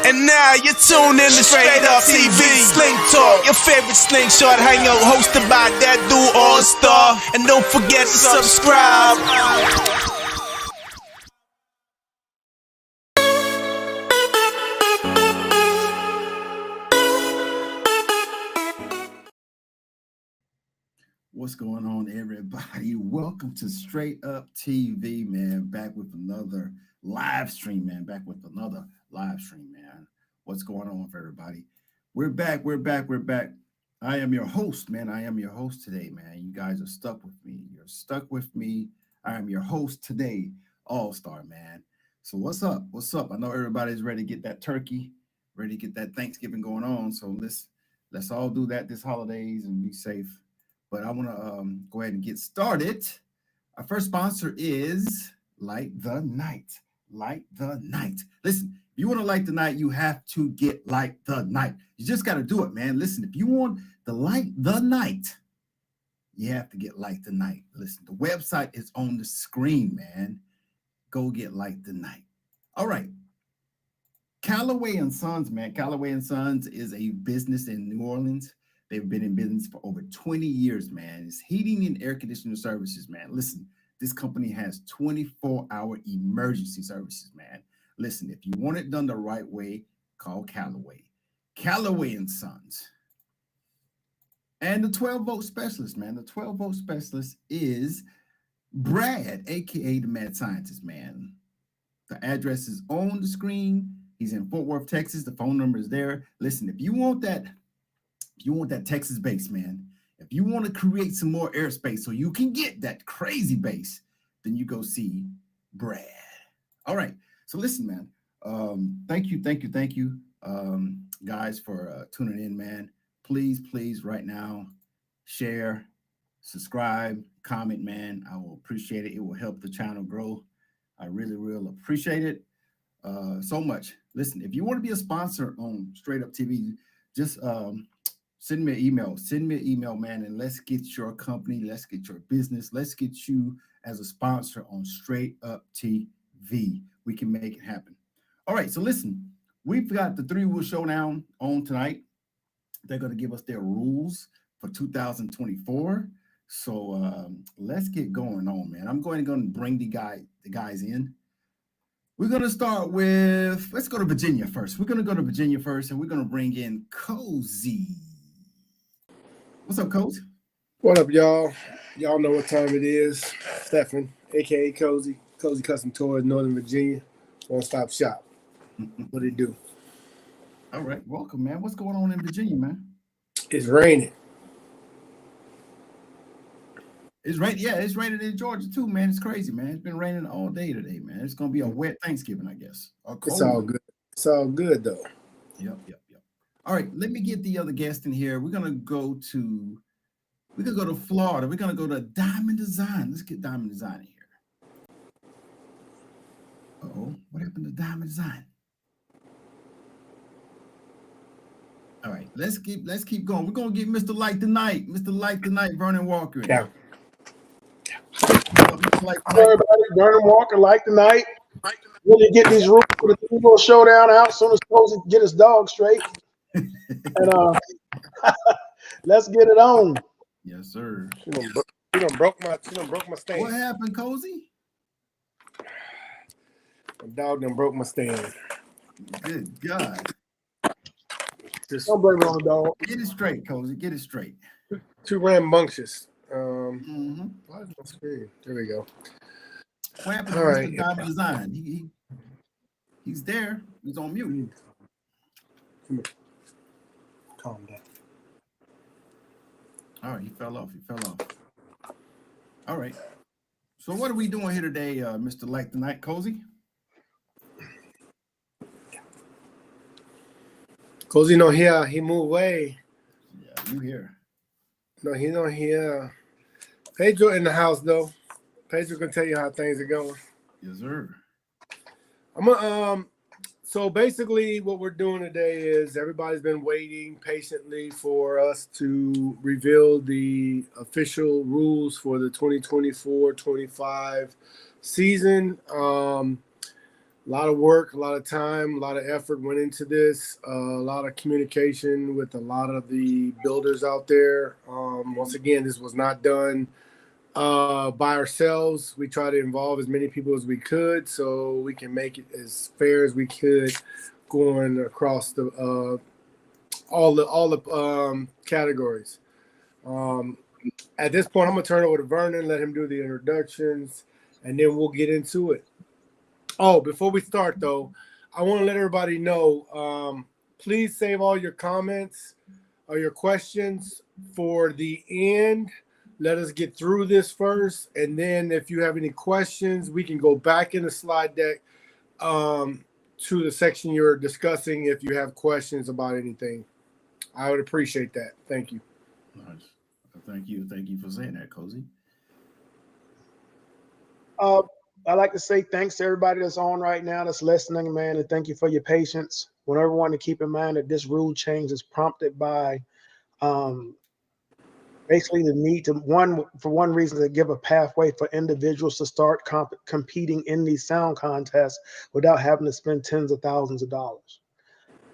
And now you tune in to Straight Up TV, Sling Talk, your favorite Slingshot hangout hosted by that dude All Star. And don't forget to subscribe. What's going on, everybody? Welcome to Straight Up TV, man. Back with another live stream, man. What's going on for everybody? We're back. I am your host, man. I am your host today, man. You guys are stuck with me. You're stuck with me. I am your host today, All Star, man. So what's up? I know everybody's ready to get that turkey, ready to get that Thanksgiving going on. So let's all do that this holidays and be safe. But I want to go ahead and get started. Our first sponsor is Light the Night. Light the Night. Listen, if you want to light the night, you have to get Light the Night. You just got to do it, man. Listen, if you want to light the night, you have to get Light the Night. Listen, the website is on the screen, man. Go get Light the Night. All right. Callaway and Sons, man. Callaway and Sons is a business in New Orleans. They've been in business for over 20 years, man. It's heating and air conditioning services, man. Listen, this company has 24-hour emergency services, man. Listen, if you want it done the right way, call Callaway. Callaway and Sons. And the 12-volt specialist, man. The 12-volt specialist is Brad, a.k.a. the Mad Scientist, man. The address is on the screen. He's in Fort Worth, Texas. The phone number is there. Listen, if you want that Texas bass, man, if you want to create some more airspace so you can get that crazy bass, then you go see Brad. All right. So listen, man, thank you, guys, for tuning in, man. Please, right now, share, subscribe, comment, man. I will appreciate it. It will help the channel grow. I really will appreciate it so much. Listen, if you want to be a sponsor on Straight Up TV, just send me an email, man, and let's get your company, let's get your business, let's get you as a sponsor on Straight Up TV. We can make it happen. All right, so listen, we've got the 3-Rule Showdown on tonight. They're going to give us their rules for 2024. So let's get going on, man. I'm going to bring the guys in. We're going to start with, let's go to Virginia first. We're going to go to Virginia first, and we're going to bring in Cozy. What's up, Cozy? What up, y'all? Y'all know what time it is. Stephen, a.k.a. Cozy Custom Tours, Northern Virginia. One-stop shop. What it do? All right. Welcome, man. What's going on in Virginia, man? It's raining. It's raining. Yeah, it's raining in Georgia, too, man. It's crazy, man. It's been raining all day today, man. It's going to be a wet Thanksgiving, I guess. It's all good. It's all good, though. Yep. All right, let me get the other guest in here. We're gonna go to Florida. We're gonna go to Diamond Design. Let's get Diamond Design in here. Uh-oh, what happened to Diamond Design? All right, let's keep going. We're gonna get Mr. Light the Night, Vernon Walker. Yeah. Everybody, Vernon Walker, Light the Night. Really get these rules for the 3-Rule Showdown out as soon as Cozy get his dog straight. And let's get it on. Yes, sir. She done broke my stand. What happened, Cozy? My dog done broke my stand. Good God. Don't blame it on the dog. Get it straight, Cozy. Get it straight. Too rambunctious. Why is my screen? There we go. What happened to Mr. Diamond Design? He's there. He's on mute. Calm down. All right, he fell off. All right. So what are we doing here today, Mr. Light the Night, Cozy? Cozy no here. He moved away. Yeah, you here. No, he not here. Pedro in the house, though. Pedro can tell you how things are going. Yes, sir. So basically what we're doing today is everybody's been waiting patiently for us to reveal the official rules for the 2024-25 season. A lot of work, a lot of time, a lot of effort went into this. A lot of communication with a lot of the builders out there. Once again, this was not done by ourselves. We try to involve as many people as we could so we can make it as fair as we could going across the all the categories. At this point, I'm gonna turn it over to Vernon, let him do the introductions, and then we'll get into it. Oh, before we start though, I want to let everybody know, please save all your comments or your questions for the end. Let us get through this first, and then if you have any questions, we can go back in the slide deck to the section you're discussing if you have questions about anything. I would appreciate that. Thank you. Nice. Thank you for saying that, Cozy. I'd like to say thanks to everybody that's on right now that's listening, man, and thank you for your patience. Want everyone to keep in mind that this rule change is prompted by basically the need to for one reason to give a pathway for individuals to start competing in these sound contests without having to spend tens of thousands of dollars.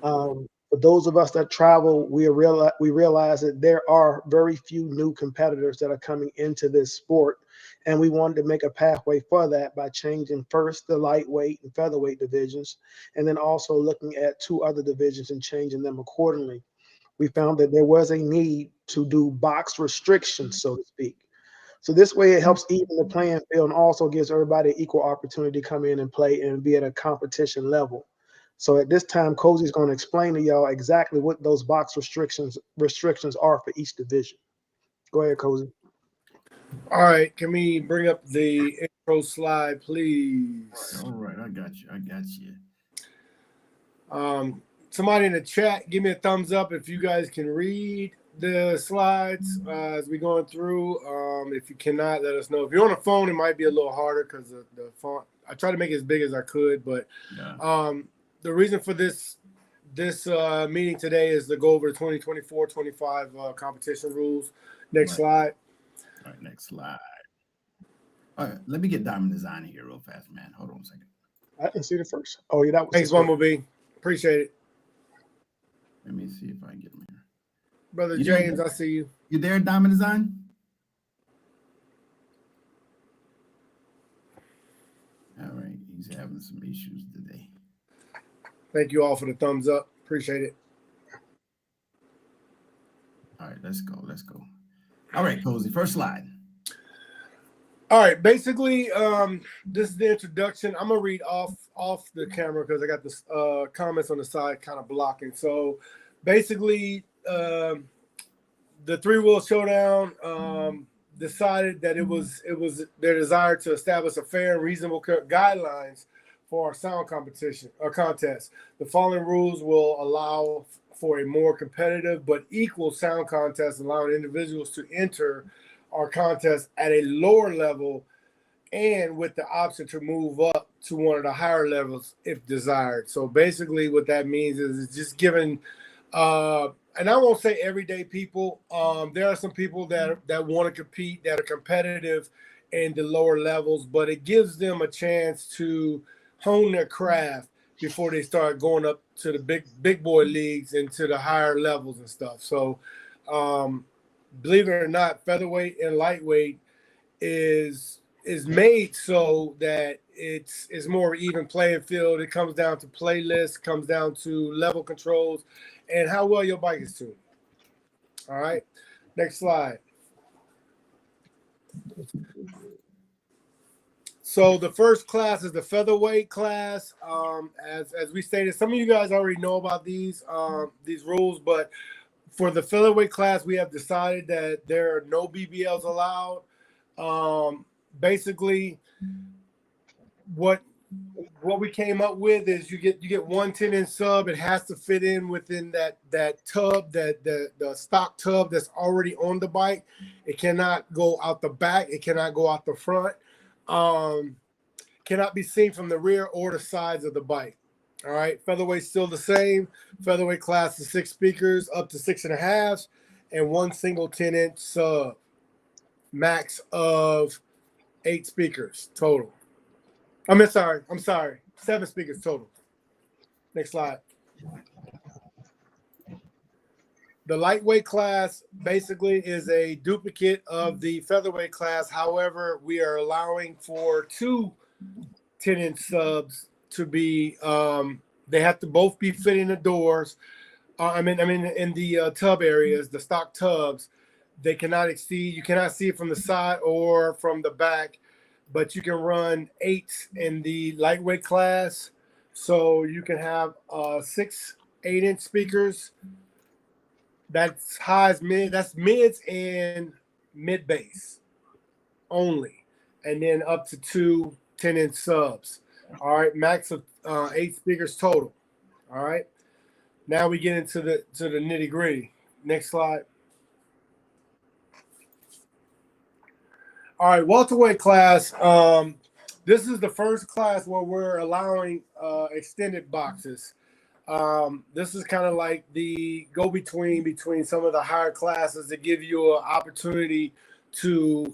For those of us that travel, we realize that there are very few new competitors that are coming into this sport, and we wanted to make a pathway for that by changing first the lightweight and featherweight divisions, and then also looking at 2 other divisions and changing them accordingly. We found that there was a need to do box restrictions, so to speak. So this way it helps even the playing field and also gives everybody equal opportunity to come in and play and be at a competition level. So at this time, Cozy's going to explain to y'all exactly what those box restrictions are for each division. Go ahead, Cozy. All right, can we bring up the intro slide, please? All right, I got you. Somebody in the chat, give me a thumbs up if you guys can read the slides as we're going through. If you cannot, let us know. If you're on a phone, it might be a little harder because the font. I tried to make it as big as I could, but the reason for this meeting today is to go over the 2024-25 competition rules. Next slide. All right, next slide. All right, let me get Diamond Design here real fast, man. Hold on a second. I didn't see the first. Oh, yeah, that was. Thanks, Bumblebee. Appreciate it. Let me see if I can get him here. Brother James, I see you. You there, Diamond Design? All right, he's having some issues today. Thank you all for the thumbs up. Appreciate it. All right, let's go. All right, Cozy, first slide. All right, basically, this is the introduction. I'm gonna read off the camera because I got the comments on the side kind of blocking. So, basically, the 3-Wheel Showdown decided that it was their desire to establish a fair and reasonable guidelines for our sound competition or contest. The following rules will allow for a more competitive but equal sound contest, allowing individuals to enter our contest at a lower level and with the option to move up to one of the higher levels if desired. So basically what that means is it's just giving and I won't say everyday people. There are some people that want to compete, that are competitive in the lower levels, but it gives them a chance to hone their craft before they start going up to the big boy leagues and to the higher levels and stuff. So believe it or not, featherweight and lightweight is made so that it's more even playing field. It comes down to playlists, comes down to level controls, and how well your bike is tuned. All right, next slide. So the first class is the featherweight class. As we stated, some of you guys already know about these rules, but for the featherweight class, we have decided that there are no BBLs allowed. Basically, what we came up with is you get one 10-inch sub. It has to fit in within that tub, the stock tub that's already on the bike. It cannot go out the back. It cannot go out the front. Cannot be seen from the rear or the sides of the bike. All right, featherweight's still the same. Featherweight class is 6 speakers up to 6.5, and one single 10-inch sub. Max of 8 speakers total. I'm sorry. 7 speakers total. Next slide. The lightweight class basically is a duplicate of the featherweight class. However, we are allowing for 2 10-inch subs to be. They have to both be fitting the doors. In the tub areas, the stock tubs, they cannot exceed. You cannot see it from the side or from the back, but you can run 8 in the lightweight class. So you can have 6 8-inch speakers. That's highs, mid. That's mids and mid bass only, and then up to 2 10-inch subs. All right, max of 8 speakers total. All right. Now we get into the nitty gritty. Next slide. All right, welterweight class. This is the first class where we're allowing extended boxes. This is kind of like the go-between some of the higher classes to give you an opportunity to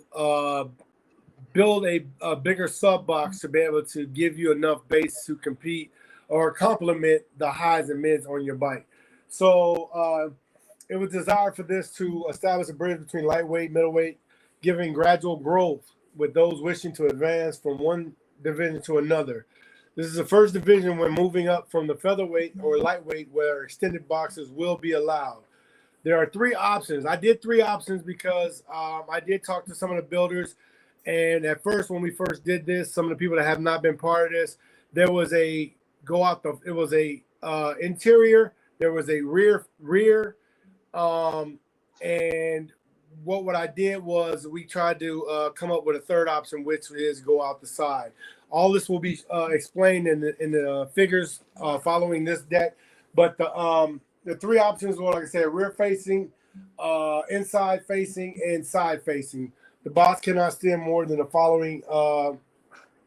build a bigger sub box to be able to give you enough bass to compete or complement the highs and mids on your bike. So it was desired for this to establish a bridge between lightweight, middleweight, giving gradual growth with those wishing to advance from one division to another. This is the first division when moving up from the featherweight or lightweight where extended boxes will be allowed. There are 3 options. I did 3 options because I did talk to some of the builders. And at first, when we first did this, some of the people that have not been part of this, there was a interior, there was a rear, and what I did was we tried to come up with a third option, which is go out the side. All this will be explained in the figures following this deck, but the 3 options were, like I said, rear facing, inside facing, and side facing. The box cannot stand more than the following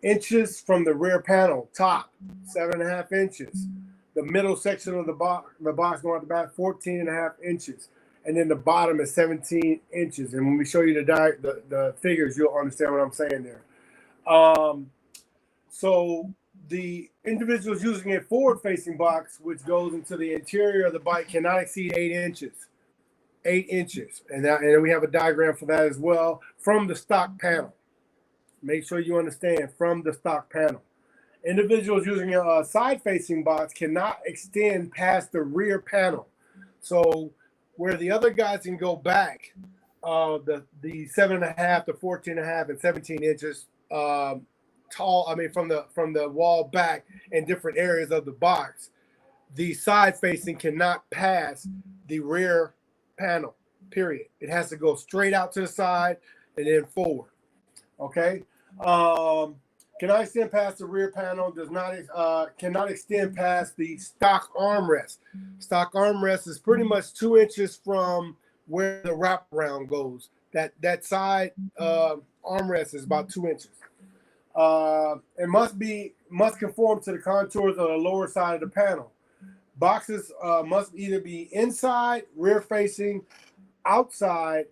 inches from the rear panel. Top, 7.5 inches. The middle section of the box going out the back, 14.5 inches. And then the bottom is 17 inches. And when we show you the figures, you'll understand what I'm saying there. So the individuals using a forward-facing box, which goes into the interior of the bike, cannot exceed 8 inches. 8 inches. And then we have a diagram for that as well from the stock panel. Make sure you understand, from the stock panel. Individuals using a side-facing box cannot extend past the rear panel. So where the other guys can go back, the 7.5 to 14.5 and 17 inches tall, from the wall back in different areas of the box, the side-facing cannot pass the rear panel, period. It has to go straight out to the side and then forward. Okay. Cannot extend past the rear panel, cannot extend past the stock armrest. Stock armrest is pretty much 2 inches from where the wraparound goes. That side armrest is about 2 inches. It must conform to the contours of the lower side of the panel. Boxes must either be inside, rear facing, outside,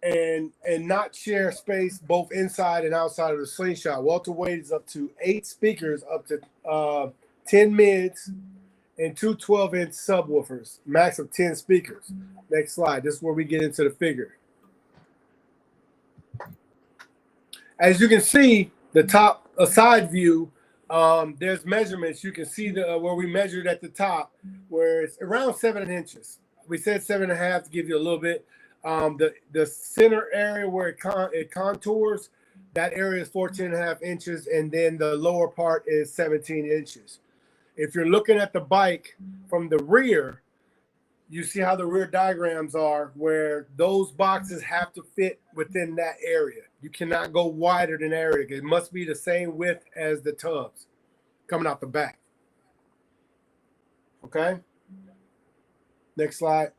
and not share space both inside and outside of the Slingshot. Welterweight is up to 8 speakers, up to 10 mids, and 2 12-inch subwoofers, max of 10 speakers. Next slide. This is where we get into the figure. As you can see, the top side view, there's measurements. You can see where we measured at the top, where it's around 7 inches. We said 7.5 to give you a little bit. The center area where it contours, that area is 14.5 inches, and then the lower part is 17 inches. If you're looking at the bike from the rear, you see how the rear diagrams are, where those boxes have to fit within that area. You cannot go wider than that area. It must be the same width as the tubs coming out the back. Okay? Next slide.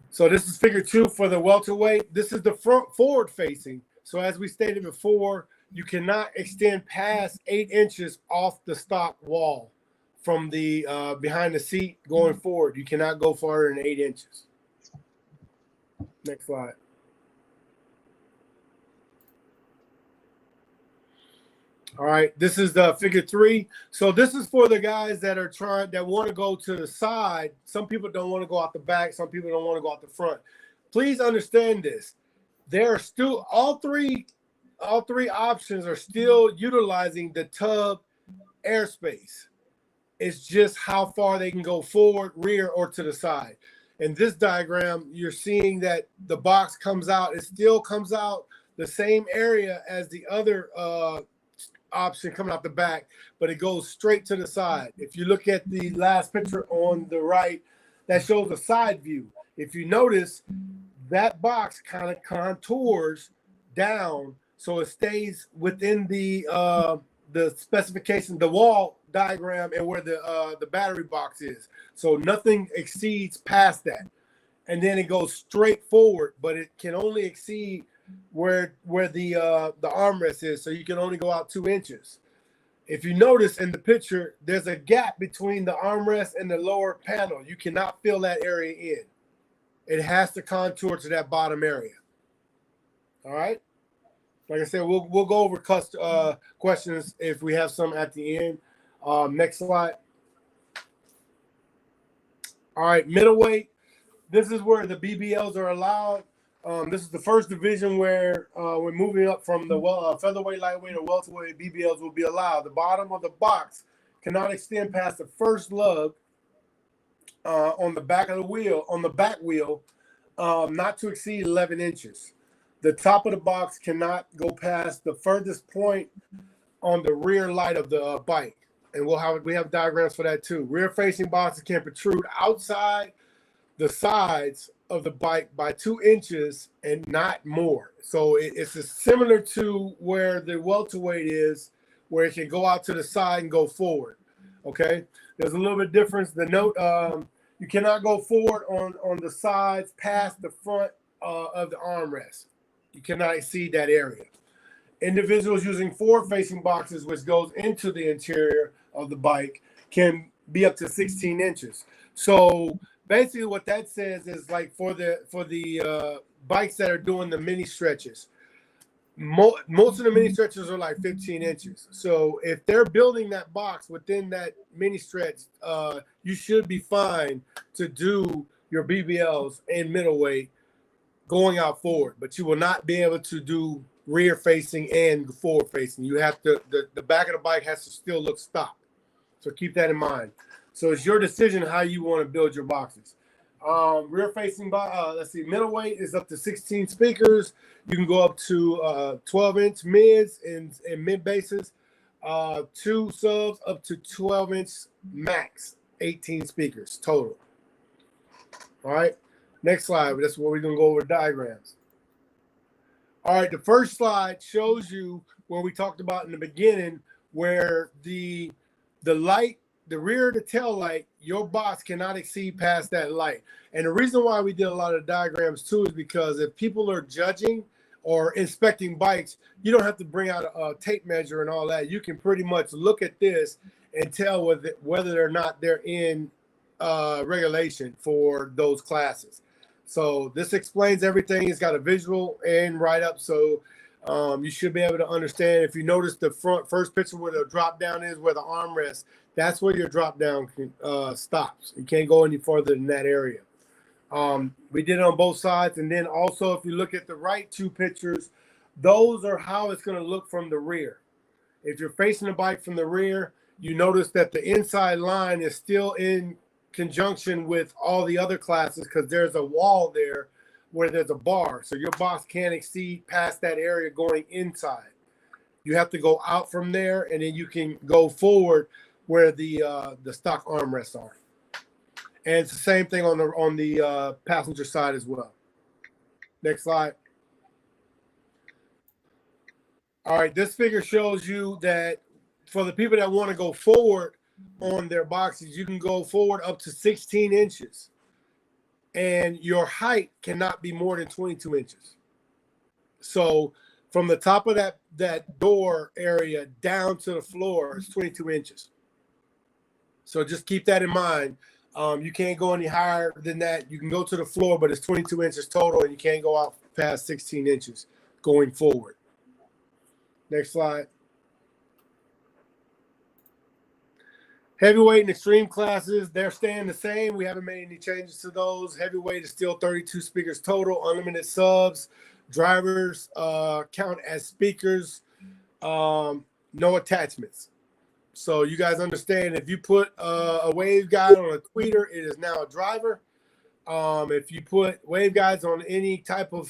So this is figure 2 for the welterweight. This is the front forward facing. So as we stated before, you cannot extend past 8 inches off the stock wall from the behind the seat going forward. You cannot go farther than 8 inches. Next slide. All right, this is the figure 3. So this is for the guys that want to go to the side. Some people don't want to go out the back. Some people don't want to go out the front. Please understand this. There are still all three options are still utilizing the tub airspace. It's just how far they can go forward, rear, or to the side. In this diagram, you're seeing that the box comes out. It still comes out the same area as the other option coming out the back, but it goes straight to the side. If you look at the last picture on the right, that shows a side view. If you notice, that box kind of contours down so it stays within the specification, the wall diagram, and where the battery box is. So nothing exceeds past that. And then it goes straight forward, but it can only exceed where the armrest is, so you can only go out 2 inches. If you notice in the picture, there's a gap between the armrest and the lower panel. You cannot fill that area in. It has to contour to that bottom area. All right. Like I said, we'll go over questions if we have some at the end. Next slide. All right, middleweight. This is where the BBLs are allowed. This is the first division where we're moving up from the featherweight, lightweight, or welterweight. BBLs will be allowed. The bottom of the box cannot extend past the first lug on the back of the wheel, on the back wheel, not to exceed 11 inches. The top of the box cannot go past the furthest point on the rear light of the bike. And we have diagrams for that too. Rear facing boxes can protrude outside the sides of the bike by 2 inches and not more. So it's similar to where the welterweight is, where it can go out to the side and go forward. Okay, there's a little bit difference. The note, you cannot go forward on the sides past the front of the armrest. You cannot exceed that area. Individuals using forward-facing boxes, which goes into the interior of the bike, can be up to 16 inches. So basically what that says is, like, for the bikes that are doing the mini stretches, most of the mini stretches are like 15 inches. So if they're building that box within that mini stretch, you should be fine to do your BBLs in middleweight going out forward, but you will not be able to do rear facing and forward facing. You have to, the back of the bike has to still look stock. So keep that in mind. So it's your decision how you want to build your boxes. Rear facing, let's see, middleweight is up to 16 speakers. You can go up to 12-inch mids and mid basses, 2 subs up to 12-inch max, 18 speakers total. All right, next slide. That's where we're going to go over diagrams. All right, the first slide shows you where we talked about in the beginning, where the light, the rear of the tail light, your box cannot exceed past that light. And the reason why we did a lot of diagrams too is because if people are judging or inspecting bikes, you don't have to bring out a tape measure and all that. You can pretty much look at this and tell whether or not they're in regulation for those classes. So this explains everything. It's got a visual and write-up, so you should be able to understand. If you notice the first picture where the drop down is, where the armrest, that's where your drop down stops. You can't go any further than that area. We did it on both sides, and then also if you look at the right 2 pictures, those are how it's going to look from the rear. If you're facing the bike from the rear, you notice that the inside line is still in conjunction with all the other classes because there's a wall there where there's a bar, so your box can't exceed past that area going inside. You have to go out from there, and then you can go forward where the stock armrests are. And it's the same thing on the passenger side as well. Next slide. All right, this figure shows you that for the people that want to go forward on their boxes, you can go forward up to 16 inches. And your height cannot be more than 22 inches. So from the top of that door area down to the floor is 22 inches. So just keep that in mind. You can't go any higher than that. You can go to the floor, but it's 22 inches total, and you can't go out past 16 inches going forward. Next slide. Heavyweight and extreme classes, they're staying the same. We haven't made any changes to those. Heavyweight is still 32 speakers total, unlimited subs. Drivers count as speakers, no attachments. So you guys understand, if you put a waveguide on a tweeter, it is now a driver. If you put waveguides on any type of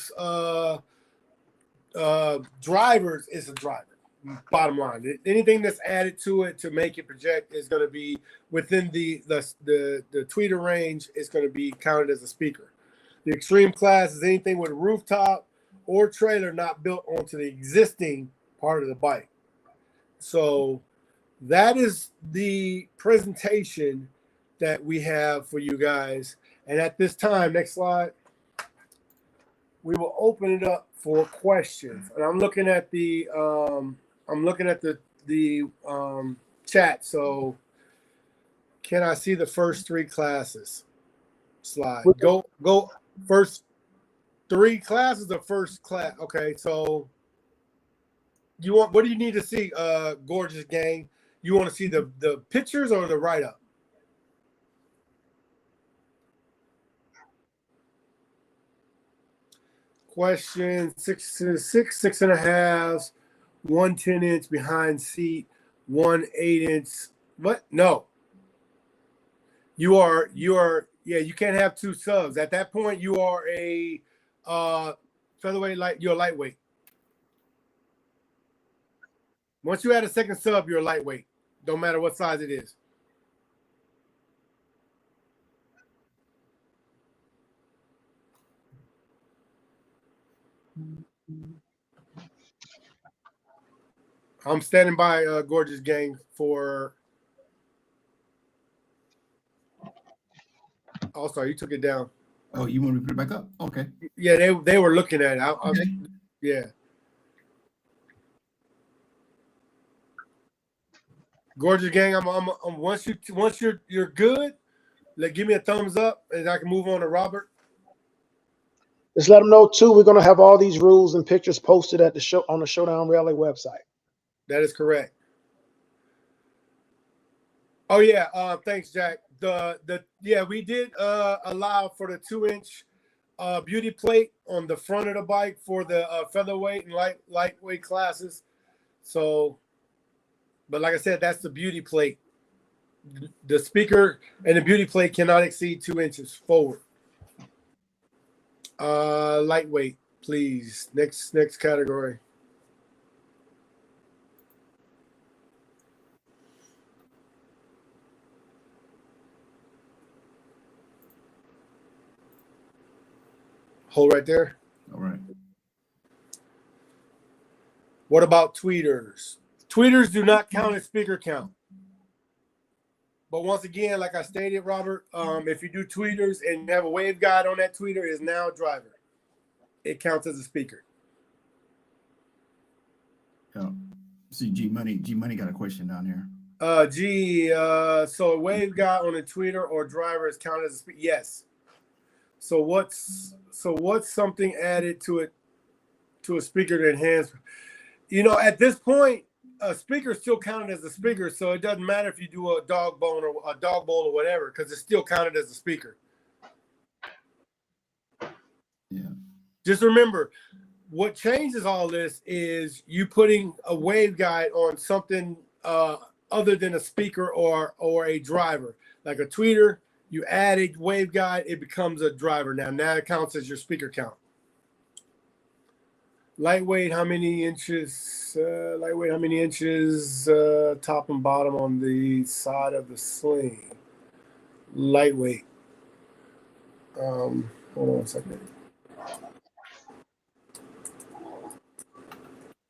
drivers, it's a driver. Bottom line, anything that's added to it to make it project is going to be within the tweeter range. It's going to be counted as a speaker. The extreme class is anything with a rooftop or trailer not built onto the existing part of the bike. So that is the presentation that we have for you guys. And at this time, next slide, we will open it up for questions. And I'm looking at the chat. So can I see the first three classes? Slide. Go first three classes or first class. Okay, so what do you need to see, gorgeous gang? You want to see the pictures or the write-up? Question 6.5, 1 10-inch behind seat, 1 8-inch. What? No. You are you can't have two subs. At that point, you are a featherweight, you're a lightweight. Once you add a second sub, you're a lightweight. Don't matter what size it is. I'm standing by, gorgeous gang, for. Oh, sorry, you took it down. Oh, you want me to put it back up? Okay. Yeah, they were looking at it. Okay. Yeah. Gorgeous gang, I'm once you're good, give me a thumbs up and I can move on to Robert. Just let them know too. We're gonna have all these rules and pictures posted at the show on the Showdown Rally website. That is correct. Oh yeah, thanks, Jack. We did allow for the 2-inch beauty plate on the front of the bike for the featherweight and lightweight classes. So, but like I said, that's the beauty plate. The speaker and the beauty plate cannot exceed 2 inches forward. Lightweight, please. Next category. Hold right there. All right. What about tweeters? Tweeters do not count as speaker count. But once again, like I stated, Robert, if you do tweeters and you have a waveguide on that tweeter, it is now a driver. It counts as a speaker. Yeah. See, G Money got a question down here. So a waveguide on a tweeter or driver is counted as a speaker? Yes. So what's something added to a speaker to enhance? At this point, a speaker is still counted as a speaker, so it doesn't matter if you do a dog bowl or whatever, because it's still counted as a speaker. Yeah. Just remember, what changes all this is you putting a waveguide on something other than a speaker or a driver, like a tweeter. You add a waveguide, it becomes a driver now. Now it counts as your speaker count. Lightweight, how many inches? Top and bottom on the side of the sling. Lightweight. Hold on a second.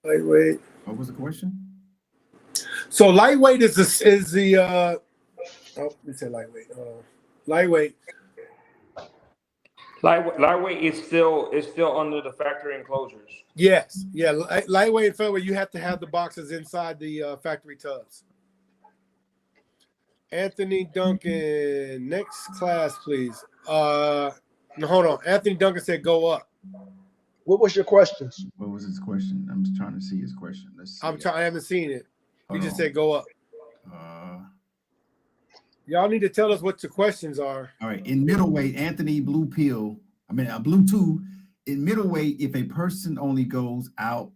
Lightweight. What was the question? So lightweight is the let me say lightweight. Lightweight. Lightweight is still under the factory enclosures. Yes, yeah. Lightweight and featherweight, you have to have the boxes inside the factory tubs. Anthony Duncan, next class, please. No, hold on. Anthony Duncan said go up. What was your questions? What was his question? I'm just trying to see his question. Let's see. I haven't seen it. He Hold just on. said go up. Y'all need to tell us what your questions are. All right. In middleweight, Anthony Blue Pill, Blue 2. In middleweight, if a person only goes out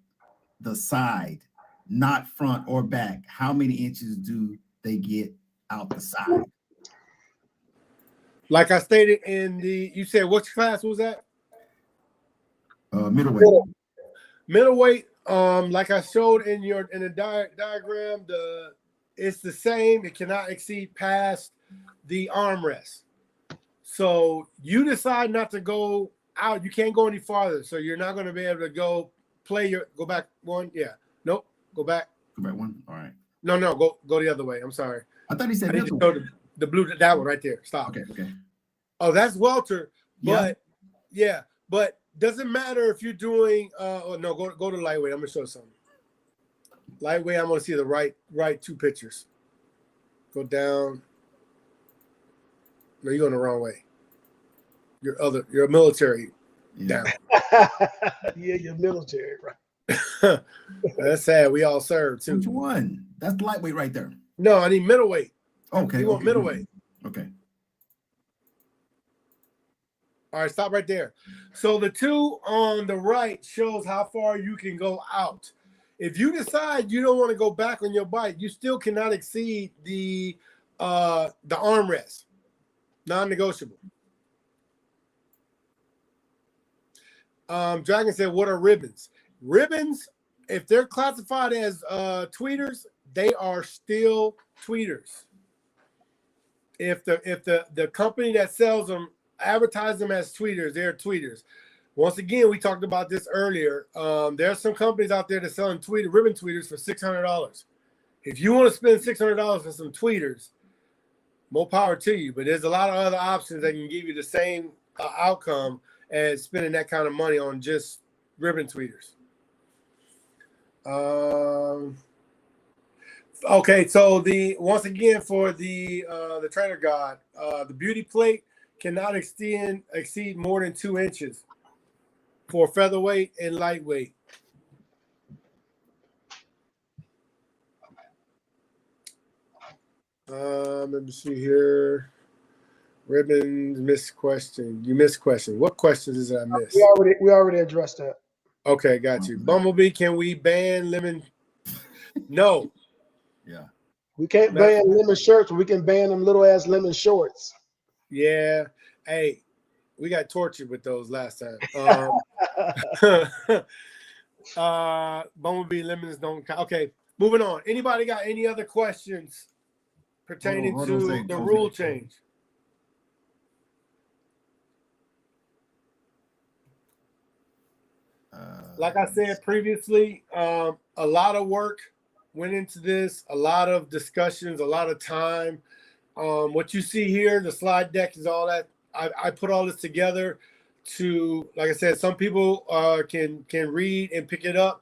the side, not front or back, how many inches do they get out the side? Like I stated in you said which class was that? Middleweight. Middleweight, like I showed in the diagram, it's the same. It cannot exceed past the armrest. So you decide not to go out. You can't go any farther. So you're not going to be able to go back one. Yeah. Nope. Go back. Go back one. All right. No. Go the other way. I'm sorry. I thought he said I need to show the blue. That one right there. Stop. Okay. Oh, that's Welter. Yeah. But doesn't matter if you're doing. No. Go to lightweight. I'm gonna show something. Lightweight. I'm gonna see the right two pictures. Go down. No, you're going the wrong way. You're military. Yeah. Down. Yeah, you're military, right? That's sad. We all serve too. Which one? That's lightweight right there. No, I need middleweight. Okay. You want middleweight. Okay. All right, stop right there. So the two on the right shows how far you can go out. If you decide you don't want to go back on your bike, you still cannot exceed the armrest. Non-negotiable. Dragon said, what are ribbons? Ribbons, if they're classified as tweeters, they are still tweeters. If the company that sells them advertise them as tweeters, they're tweeters. Once again, we talked about this earlier. There are some companies out there that selling ribbon tweeters for $600. If you want to spend $600 for some tweeters, more power to you. But there's a lot of other options that can give you the same outcome as spending that kind of money on just ribbon tweeters. Okay, so once again for the trainer guide, the beauty plate cannot exceed more than 2 inches for featherweight and lightweight. Let me see here. Ribbons, missed question. You missed question. What questions did I miss? We already addressed that. Okay, got you. Bumblebee, can we ban lemon? No. Yeah. We can't ban lemon shirts, but we can ban them little ass lemon shorts. Yeah. Hey, we got tortured with those last time. Bumblebee lemons don't count. Okay, moving on. Anybody got any other questions pertaining to the rule change? Like I said previously, a lot of work went into this, a lot of discussions, a lot of time. What you see here, the slide deck is all that. I put all this together to, like I said, some people can read and pick it up,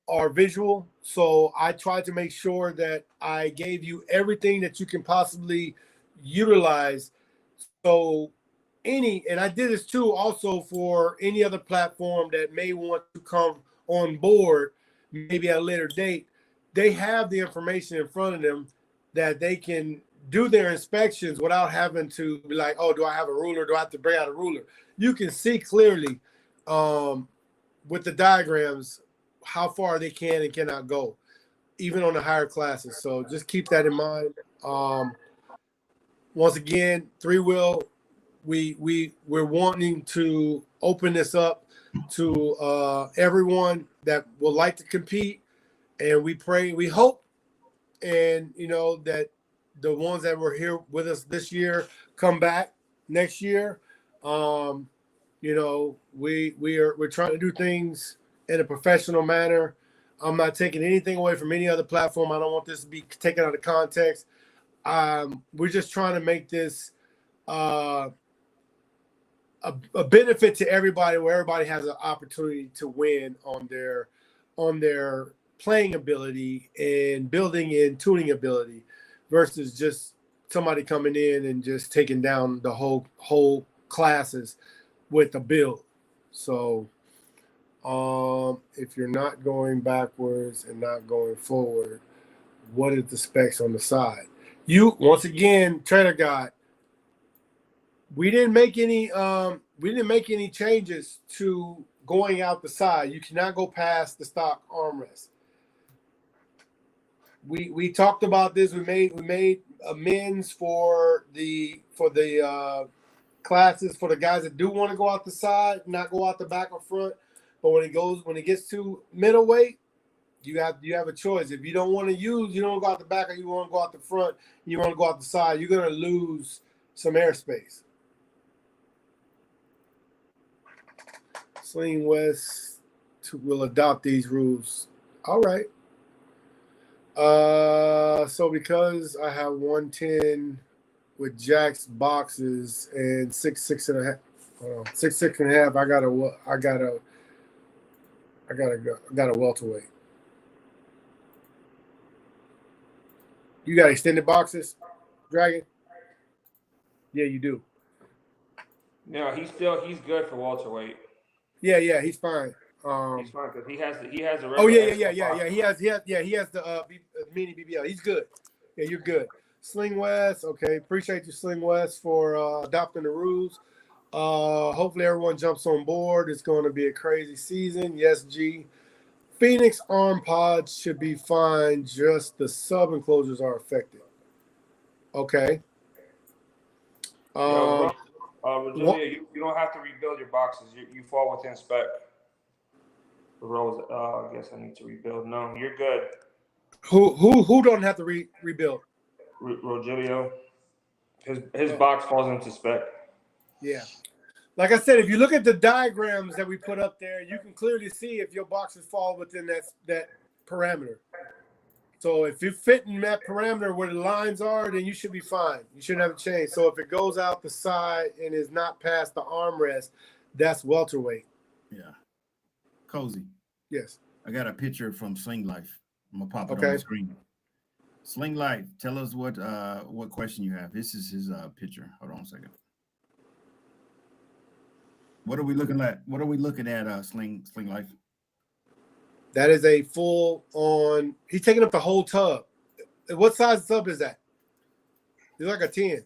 are visual. So I tried to make sure that I gave you everything that you can possibly utilize. So and I did this too also for any other platform that may want to come on board, maybe at a later date. They have the information in front of them that they can do their inspections without having to be like, oh, do I have a ruler? Do I have to bring out a ruler? You can see clearly with the diagrams how far they can and cannot go, even on the higher classes. So just keep that in mind. Once again, 3-wheel, we're wanting to open this up to everyone that would like to compete, and we hope, and that the ones that were here with us this year come back next year. We're trying to do things in a professional manner. I'm not taking anything away from any other platform. I don't want this to be taken out of context. We're just trying to make this a benefit to everybody, where everybody has an opportunity to win on their playing ability and building and tuning ability, versus just somebody coming in and just taking down the whole classes with a build. So if you're not going backwards and not going forward, what is the specs on the side? You once again, Trader God. We didn't make any changes to going out the side. You cannot go past the stock armrest. We talked about this. We made amends for the classes for the guys that do want to go out the side, not go out the back or front. But when it gets to middleweight, you have a choice. If you don't want to use, you don't go out the back, or you want to go out the front, you want to go out the side, you're gonna lose some airspace. Sling West will adopt these rules. All right. So because I have 110 with Jack's boxes and 6'6.5", 6'6.5", I got a welterweight. You got extended boxes, Dragon? Yeah, you do. No, he's good for welterweight. Yeah, he's fine. He's fine because he has the. Oh yeah. He has the mini BBL. He's good. Yeah, you're good. Sling West. Okay, appreciate you, Sling West, for adopting the rules. Hopefully everyone jumps on board. It's going to be a crazy season. Yes, G. Phoenix arm pods should be fine. Just the sub enclosures are affected. Okay. Virginia, you don't have to rebuild your boxes. You fall within spec. The rows. I guess I need to rebuild. No, you're good. Who don't have to rebuild? Rogelio. His box falls into spec. Yeah. Like I said, if you look at the diagrams that we put up there, you can clearly see if your boxes fall within that parameter. So if you fit in that parameter where the lines are, then you should be fine. You shouldn't have to change. So if it goes out the side and is not past the armrest, that's welterweight. Yeah. Cozy. Yes. I got a picture from Sling Life. I'm gonna pop it on the screen. Sling Life, tell us what question you have. This is his picture. Hold on a second. What are we looking at? Sling Life? That is a full on. He's taking up the whole tub. What size tub is that? It's like a 10.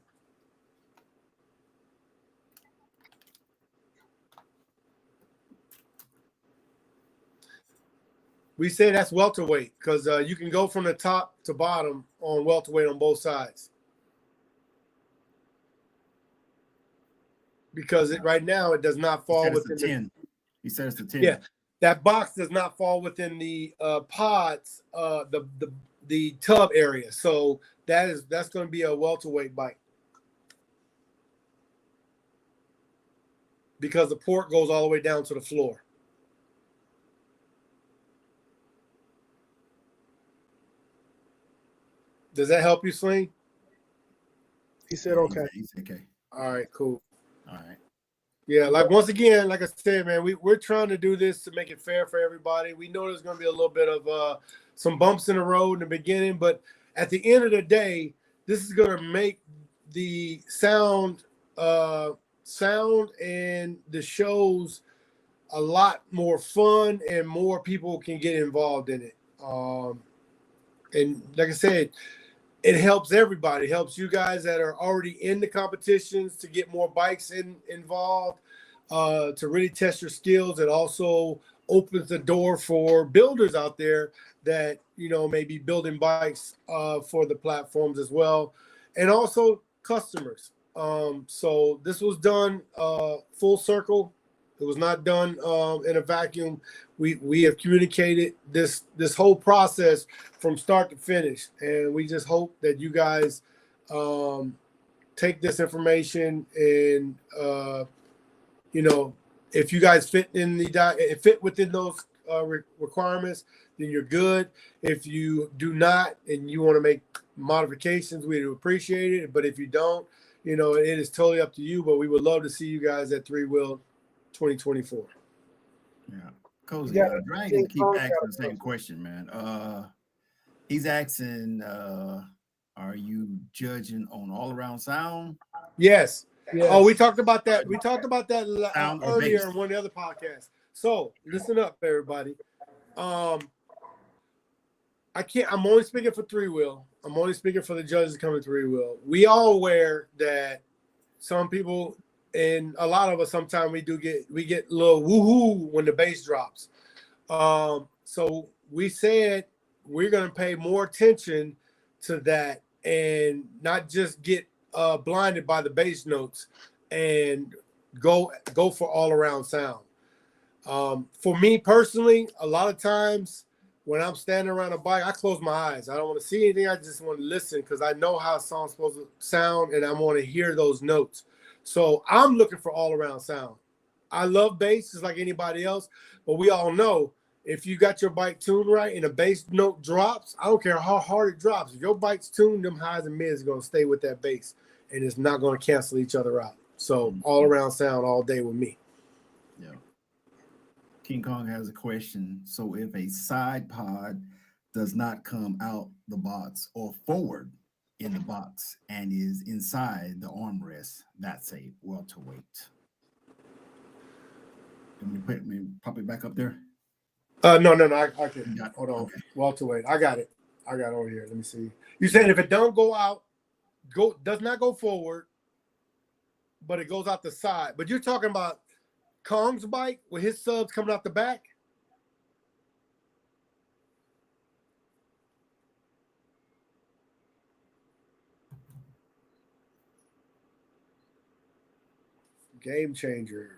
We say that's welterweight because you can go from the top to bottom on welterweight on both sides. Because right now it does not fall within the 10. He says the 10. Yeah, that box does not fall within the pods, the tub area. So that's going to be a welterweight bike because the port goes all the way down to the floor. Does that help you, Sling? He said okay. He's okay. All right, cool. All right. Yeah, once again, like I said, man, we're trying to do this to make it fair for everybody. We know there's going to be a little bit of some bumps in the road in the beginning, but at the end of the day, this is going to make the sound and the shows a lot more fun, and more people can get involved in it. And like I said, it helps everybody. It helps you guys that are already in the competitions to get more bikes involved, to really test your skills. It also opens the door for builders out there that, may be building bikes for the platforms as well. And also customers. So this was done full circle. It was not done in a vacuum. We have communicated this whole process from start to finish, and we just hope that you guys take this information and if you guys fit within those requirements, then you're good. If you do not and you want to make modifications, we would appreciate it. But if you don't, it is totally up to you. But we would love to see you guys at 3-Wheel 2024. Yeah. Cozy. Yeah, Dragon keep asking the same question, man. He's asking, are you judging on all around sound? Yes. Yes. Oh, we talked about that. We talked about that earlier bass? in one of the other podcasts. So listen up, everybody. I'm only speaking for three-wheel. I'm only speaking for the judges coming three-wheel. We all aware that some people and a lot of us sometimes we get a little woohoo when the bass drops. So we said we're gonna pay more attention to that and not just get blinded by the bass notes and go for all around sound. For me personally, a lot of times when I'm standing around a bike, I close my eyes. I don't want to see anything. I just want to listen because I know how a song's supposed to sound and I want to hear those notes. So I'm looking for all around sound. I love bass just like anybody else, but we all know if you got your bike tuned right and a bass note drops, I don't care how hard it drops. If your bike's tuned, them highs and mids are going to stay with that bass and it's not going to cancel each other out. So all around sound all day with me. Yeah. King Kong has a question. So if a side pod does not come out the box or forward in the box and is inside the armrest, that's a welterweight. Can we pop it back up there? No. I can. Hold on. Okay. Welterweight. I got it over here. Let me see. You said if it don't go out, does not go forward, but it goes out the side. But you're talking about Kong's bike with his subs coming out the back? Game changer.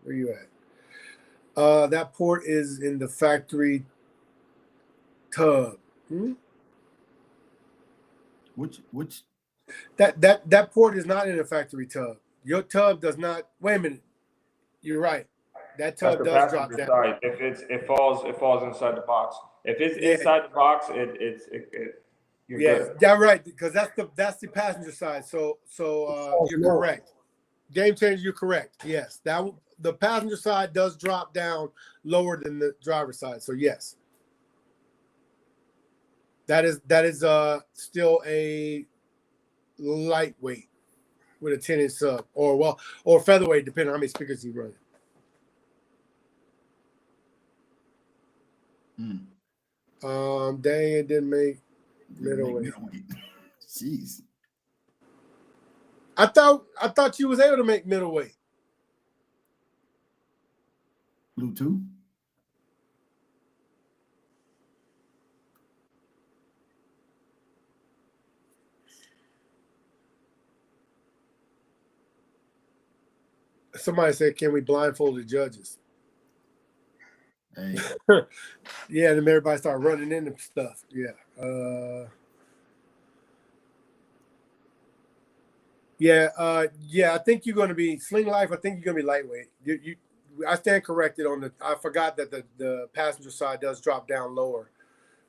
Where you at? That port is in the factory tub. Which that port is not in the factory tub. Your tub does not. Wait a minute. You're right. That tub does drop down. Side. If it falls inside the box. If it's inside the box, you're good. Yeah, right. Because that's the passenger side. So you're correct. Game changer, you're correct. Yes, the passenger side does drop down lower than the driver's side. So yes, that is still a lightweight with a 10-inch sub, or featherweight, depending on how many speakers you run. Dang, it didn't make middleweight. Jeez. I thought you was able to make middleweight. Bluetooth. Somebody said, "Can we blindfold the judges?" Hey. Yeah, and then everybody started running into stuff. Yeah. I think you're going to be Sling Life. I think you're going to be lightweight. I stand corrected on the. I forgot that the passenger side does drop down lower,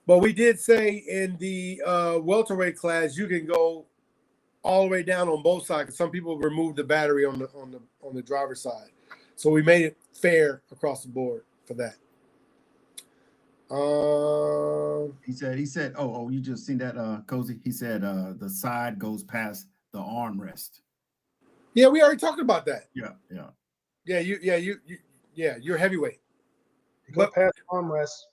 but we did say in the welterweight class you can go all the way down on both sides. Some people remove the battery on the driver's side, so we made it fair across the board for that. He said. Oh, you just seen that, Cozy? He said the side goes past the armrest. Yeah, we already talked about that. Yeah. You're heavyweight. You go past the armrest.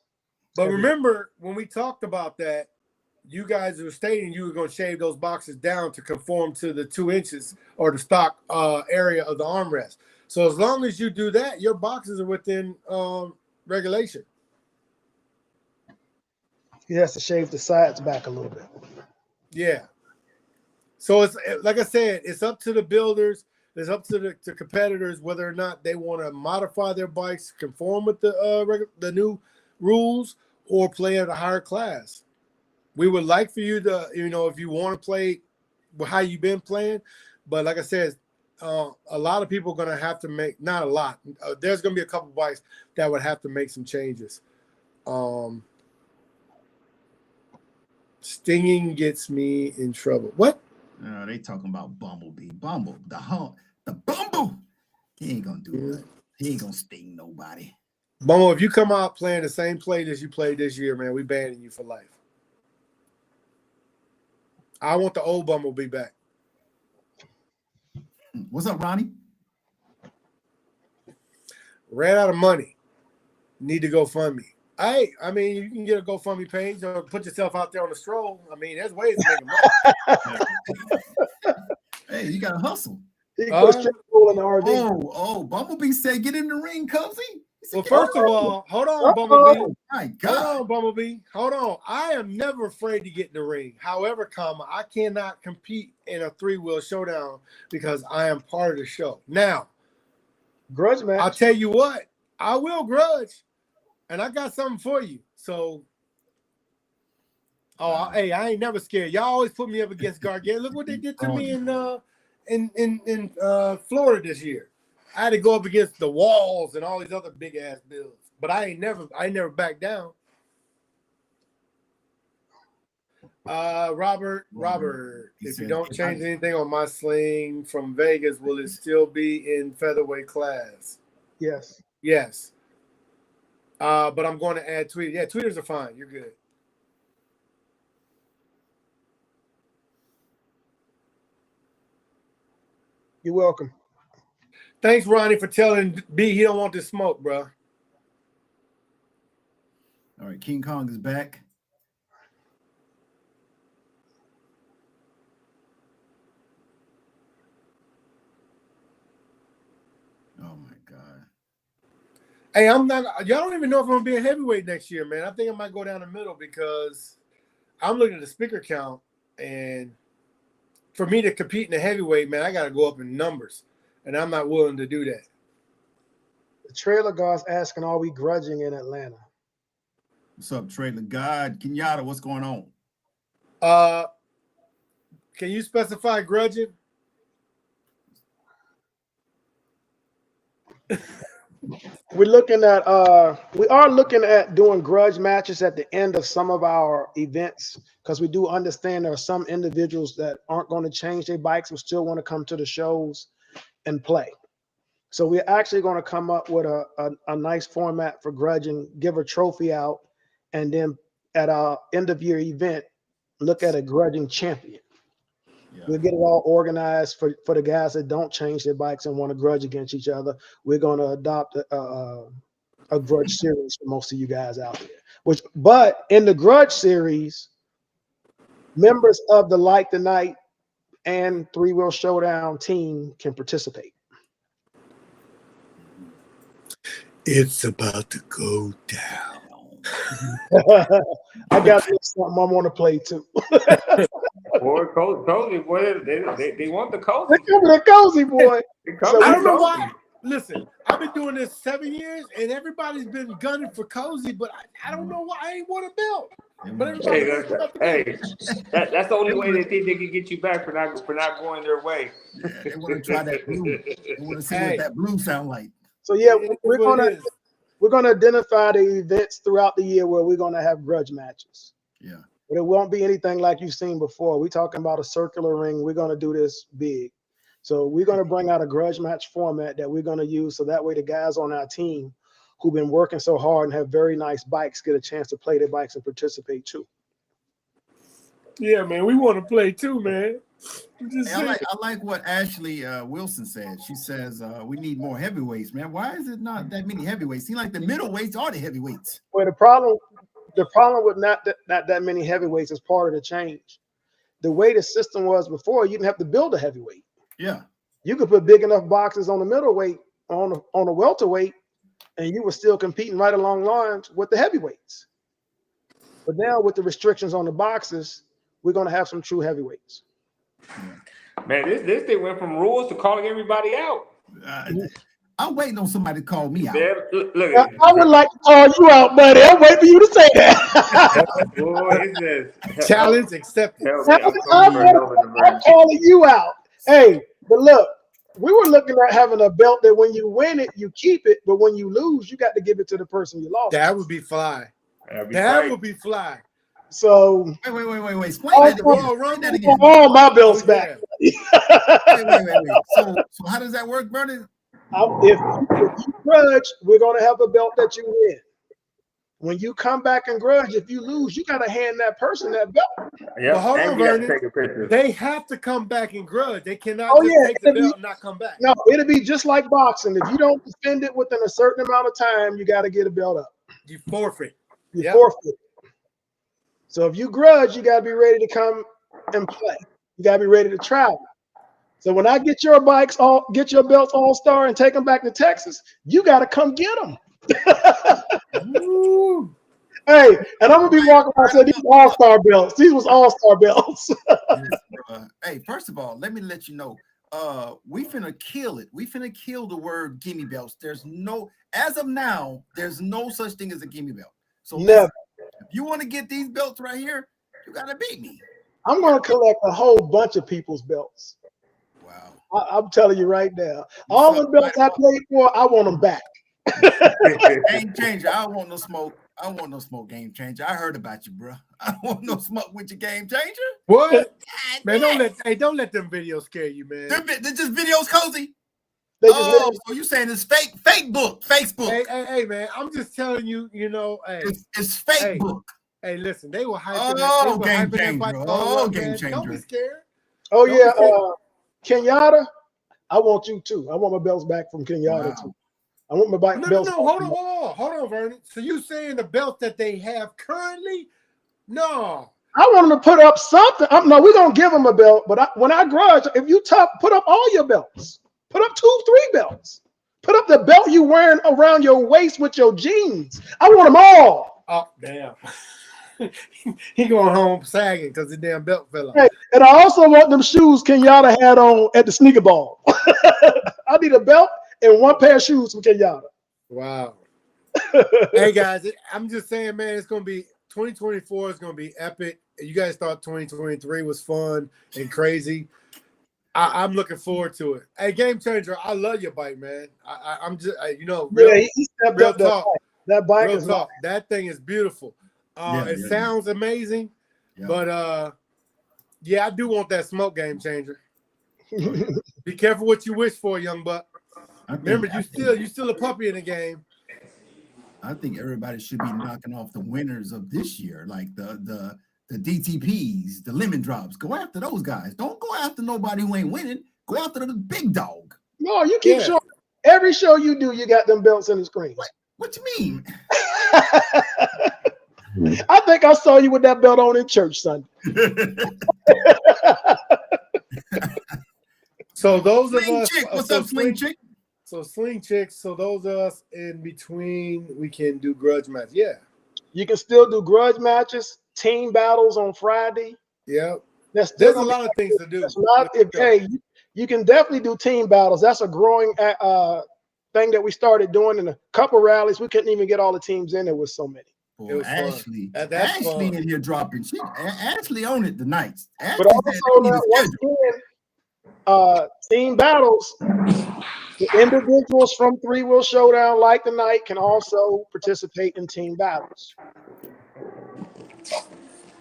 But remember when we talked about that, you guys were stating you were going to shave those boxes down to conform to the 2 inches or the stock area of the armrest. So as long as you do that, your boxes are within regulation. He has to shave the sides back a little bit. Yeah. So it's like I said, it's up to the builders, it's up to the competitors whether or not they want to modify their bikes, conform with the new rules, or play at a higher class. We would like for you to, if you want to play how you've been playing, but like I said, a lot of people are going to have to make, not a lot. There's going to be a couple bikes that would have to make some changes. Stinging gets me in trouble. What? They talking about Bumblebee. The Bumble. He ain't gonna do that. He ain't gonna sting nobody. Bumble, if you come out playing the same play as you played this year, man, we banning you for life. I want the old Bumblebee back. What's up, Ronnie? Ran out of money. Need to go fund me. Hey, I mean, you can get a GoFundMe page or put yourself out there on the stroll. I mean, there's ways to make money. Hey, you gotta hustle. He puts in the RV. Oh, Bumblebee said, "Get in the ring, Cozy." Well, first of all, hold on, Bumblebee. My God. Hold on, Bumblebee. Hold on. I am never afraid to get in the ring. However, I cannot compete in a 3-wheel showdown because I am part of the show. Now, grudge match. I'll tell you what, I will grudge, and I got something for you. So, hey, I ain't never scared. Y'all always put me up against Gargano. Look what they did to me in Florida this year. I had to go up against the Walls and all these other big ass bills, but I ain't never backed down. Robert, if you don't change anything on my sling from Vegas, will it still be in featherweight class? Yes. But I'm going to add tweeters. Yeah, tweeters are fine. You're good. You're welcome. Thanks, Ronnie, for telling B he don't want this smoke, bro. All right, King Kong is back. Oh my God. Hey, I'm not. Y'all don't even know if I'm gonna be a heavyweight next year, man. I think I might go down the middle because I'm looking at the speaker count, and for me to compete in the heavyweight, man, I got to go up in numbers, and I'm not willing to do that. The Trailer God's asking, are we grudging in Atlanta? What's up, Trailer God? Kenyatta, what's going on? Can you specify grudging? We are looking at doing grudge matches at the end of some of our events because we do understand there are some individuals that aren't going to change their bikes and still want to come to the shows and play. So we're actually going to come up with a nice format for grudging, give a trophy out, and then at our end of year event, look at a grudging champion. Yeah. We'll get it all organized for the guys that don't change their bikes and want to grudge against each other. We're going to adopt a grudge series for most of you guys out there. But in the grudge series, members of the Like the Night and 3-Wheel Showdown team can participate. It's about to go down. I got something I want to play too. Boy, cozy boy, they want the cozy. They come to the cozy boy. So I don't know why. Listen, I've been doing this 7 years, and everybody's been gunning for cozy, but I don't know why I ain't want a belt. But that's the only way they think they can get you back for not going their way. Yeah, they want to try that blue. They want to see what that blue sound like. So yeah, we're gonna identify the events throughout the year where we're gonna have grudge matches. Yeah. But it won't be anything like you've seen before. We're talking about a circular ring. We're gonna do this big. So we're gonna bring out a grudge match format that we're gonna use so that way the guys on our team who've been working so hard and have very nice bikes get a chance to play their bikes and participate too. Yeah, man, we want to play too, man. I like what Ashley Wilson said. She says we need more heavyweights, man. Why is it not that many heavyweights? Seems like the middleweights are the heavyweights. Well, the problem with not that many heavyweights is part of the change. The way the system was before, you didn't have to build a heavyweight. Yeah, you could put big enough boxes on the middleweight on a welterweight, and you were still competing right along lines with the heavyweights. But now with the restrictions on the boxes, we're going to have some true heavyweights. Man, this thing went from rules to calling everybody out. I'm waiting on somebody to call me out. Look, I would like to call you out, buddy. I'm waiting for you to say that. Boy, challenge accepted. I'm calling you out. Hey, but look, we were looking at having a belt that when you win it, you keep it, but when you lose, you got to give it to the person you lost. That would be fly. That would be fly. So wait. Explain that again. All my belts back. Wait. So how does that work, Vernon? If you grudge, we're gonna have a belt that you win. When you come back and grudge, if you lose, you gotta hand that person that belt. Yeah, but hold on, Vernon. They have to come back and grudge. They cannot take the belt and not come back. No, it'll be just like boxing. If you don't defend it within a certain amount of time, you got to get a belt up. You forfeit. You forfeit. So if you grudge, you got to be ready to come and play. You got to be ready to travel. So when I get your belts all-star and take them back to Texas, you got to come get them. Hey, and I'm gonna be walking around saying these all-star belts. These was all-star belts. Hey, first of all, let me let you know. We finna kill it. We finna kill the word gimme belts. There's no, as of now, there's no such thing as a gimme belt. So listen, if you want to get these belts right here, you gotta beat me. I'm gonna collect a whole bunch of people's belts. Wow. I'm telling you right now. All the belts I played for, I want them back. Game changer. I don't want no smoke. I don't want no smoke, game changer. I heard about you, bro. I don't want no smoke with your game changer. What? Man, don't let them videos scare you, man. They're just videos, Cozy. So you saying it's fake book, Facebook? Hey, man. I'm just telling you, hey, it's fake book. Hey, listen, they were hyping game changer. Game changer. Don't be scared. Oh yeah, Kenyatta. I want you too. I want my belts back from Kenyatta too. I want my belts. No, hold on, Vernon. So you saying the belt that they have currently? No. I want them to put up something. No, we're gonna give them a belt, but when I grudge, if you put up all your belts, put up 2, 3 belts. Put up the belt you wearing around your waist with your jeans. I want them all. Oh, damn. He going home sagging because the damn belt fell off. Hey, and I also want them shoes Kenyatta had on at the sneaker ball. I need a belt and 1 pair of shoes from Kenyatta. Wow. Hey guys, I'm just saying, man, it's gonna be 2024 is gonna be epic. You guys thought 2023 was fun and crazy. I'm looking forward to it. Hey, game changer, I love your bike, man. I'm just, he stepped up that bike is talk. That thing is beautiful. It sounds amazing, but I do want that smoke, game changer. Be careful what you wish for, young buck. Remember, you still a puppy in the game. I think everybody should be knocking off the winners of this year, like the DTPs, the lemon drops. Go after those guys. Don't go after nobody who ain't winning. Go after the big dog. No, you keep showing. Every show you do, you got them belts in the screen. What you mean? I think I saw you with that belt on in church Sunday. So those of us, what's up, Sling Chick? So Sling Chicks, so those of us in between, we can do grudge match. Yeah. You can still do grudge matches, team battles on Friday. Yeah. There's a lot of things to do. You can definitely do team battles. That's a growing thing that we started doing in a couple rallies. We couldn't even get all the teams in. There was so many. Boy, Ashley in here dropping. Ashley on it tonight. But also, once again, team battles. The individuals from 3 Wheel Showdown, like tonight, can also participate in team battles.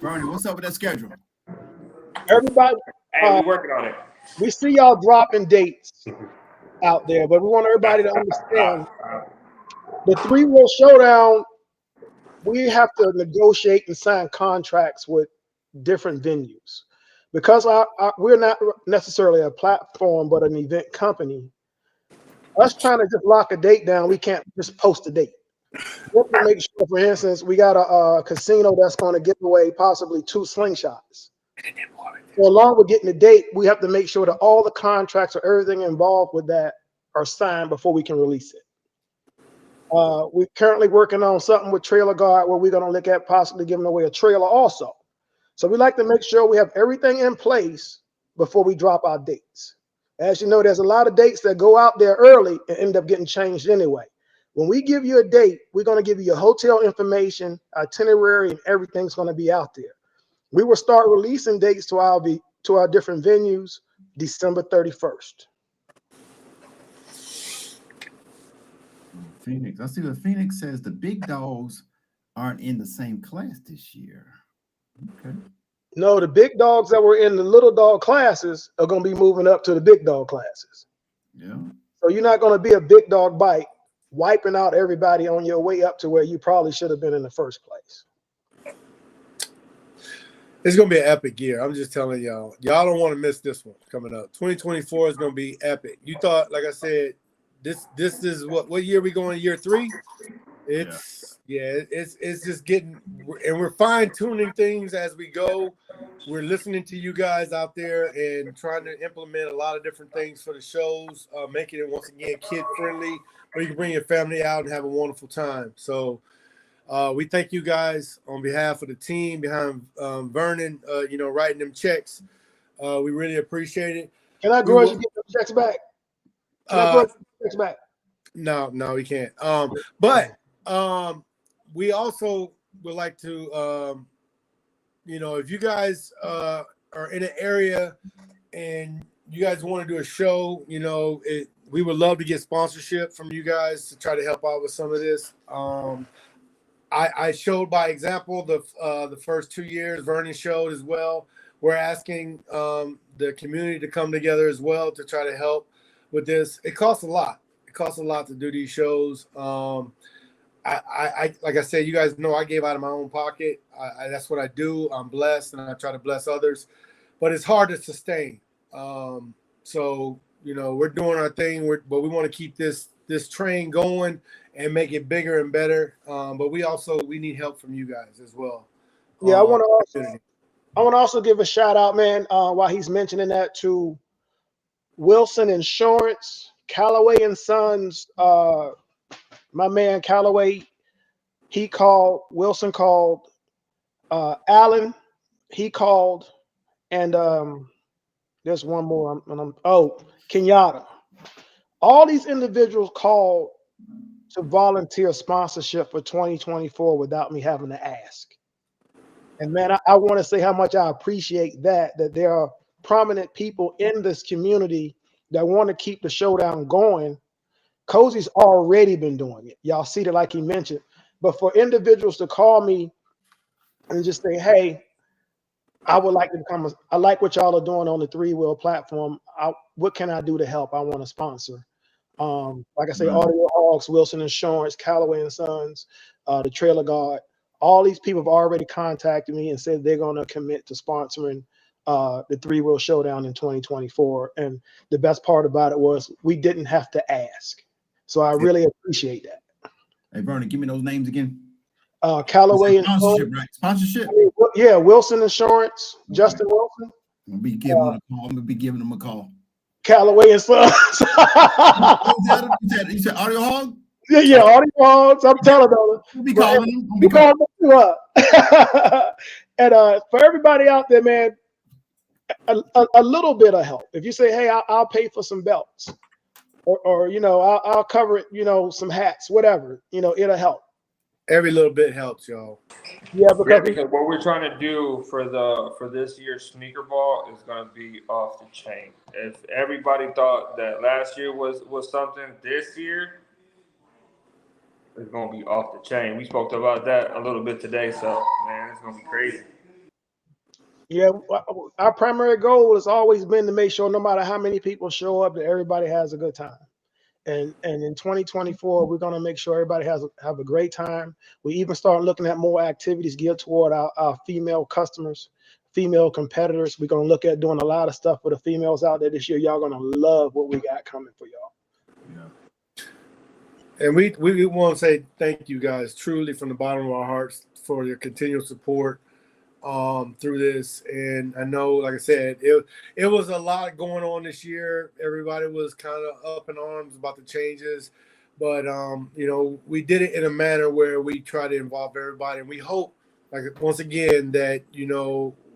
Bernie, what's up with that schedule? Everybody, we're working on it. We see y'all dropping dates out there, but we want everybody to understand the 3 Wheel Showdown. We have to negotiate and sign contracts with different venues because we're not necessarily a platform, but an event company. Us trying to just lock a date down, we can't just post a date. We have to make sure, for instance, we got a casino that's going to give away possibly 2 slingshots. So along with getting the date, we have to make sure that all the contracts or everything involved with that are signed before we can release it. We're currently working on something with Trailer Guard where we're going to look at possibly giving away a trailer also. So we like to make sure we have everything in place before we drop our dates. As you know, there's a lot of dates that go out there early and end up getting changed anyway. When we give you a date, we're going to give you your hotel information, itinerary, and everything's going to be out there. We will start releasing dates to our different venues December 31st. Phoenix. I see what Phoenix says. The big dogs aren't in the same class this year. Okay. No, the big dogs that were in the little dog classes are going to be moving up to the big dog classes. Yeah. So you're not going to be a big dog bite wiping out everybody on your way up to where you probably should have been in the first place. It's going to be an epic year. I'm just telling y'all. Y'all don't want to miss this one coming up. 2024 is going to be epic. You thought, like I said, this is what year we going? Year 3? It's just getting, and we're fine tuning things as we go. We're listening to you guys out there and trying to implement a lot of different things for the shows, making it once again kid friendly, where you can bring your family out and have a wonderful time. So we thank you guys on behalf of the team behind Vernon, writing them checks. We really appreciate it. Can I grudge you get those checks back? Can I grudge you checks back? No, we can't. But we also would like to, if you guys are in an area and you guys want to do a show, we would love to get sponsorship from you guys to try to help out with some of this. I showed by example the first 2 years. Vernon showed as well. We're asking the community to come together as well to try to help with this. It costs a lot. It costs a lot to do these shows. I like I said, you guys know I gave out of my own pocket. That's what I do. I'm blessed, and I try to bless others. But it's hard to sustain. So we're doing our thing. But we want to keep this train going and make it bigger and better. But we need help from you guys as well. Yeah, I want to also give a shout out, man, while he's mentioning that, to Wilson Insurance, Callaway and Sons. My man Callaway, Wilson called, Allen, he called, and there's one more. Kenyatta. All these individuals called to volunteer sponsorship for 2024 without me having to ask. And man, I want to say how much I appreciate that there are prominent people in this community that want to keep the Showdown going. Cozy's already been doing it. Y'all see that, like he mentioned. But for individuals to call me and just say, hey, I would like to become I like what y'all are doing on the 3-wheel platform. What can I do to help? I want to sponsor. Like I say, Audio Hogs, Wilson Insurance, Callaway and Sons, the Trailer Guard. All these people have already contacted me and said they're going to commit to sponsoring the 3-wheel Showdown in 2024. And the best part about it was we didn't have to ask. So I really appreciate that. Hey, Vernon, give me those names again. Callaway and sponsorship, right? Sponsorship. Yeah, Wilson Insurance, okay. Justin Wilson. I'm gonna be giving them a call. I'm gonna be giving them a call. Callaway and Sons. You said Audio Hog? Yeah, Audio Hogs. I'm telling them. We'll be calling them. We calling them up. And for everybody out there, man, a little bit of help. If you say, hey, I'll pay for some belts. Or I'll cover it, some hats, whatever, it'll help. Every little bit helps, y'all. Yeah, because what we're trying to do for this year's sneaker ball is going to be off the chain. If everybody thought that last year was something, this year it's going to be off the chain. We spoke about that a little bit today, so man, it's going to be crazy. Yeah, our primary goal has always been to make sure no matter how many people show up, that everybody has a good time. And in 2024, we're going to make sure everybody have a great time. We even start looking at more activities geared toward our female customers, female competitors. We're going to look at doing a lot of stuff for the females out there this year. Y'all going to love what we got coming for y'all. Yeah. And we want to say thank you guys truly from the bottom of our hearts for your continual support through this. And I know, like I said, it was a lot going on this year. Everybody was kind of up in arms about the changes, but we did it in a manner where we try to involve everybody, and we hope, like, once again, that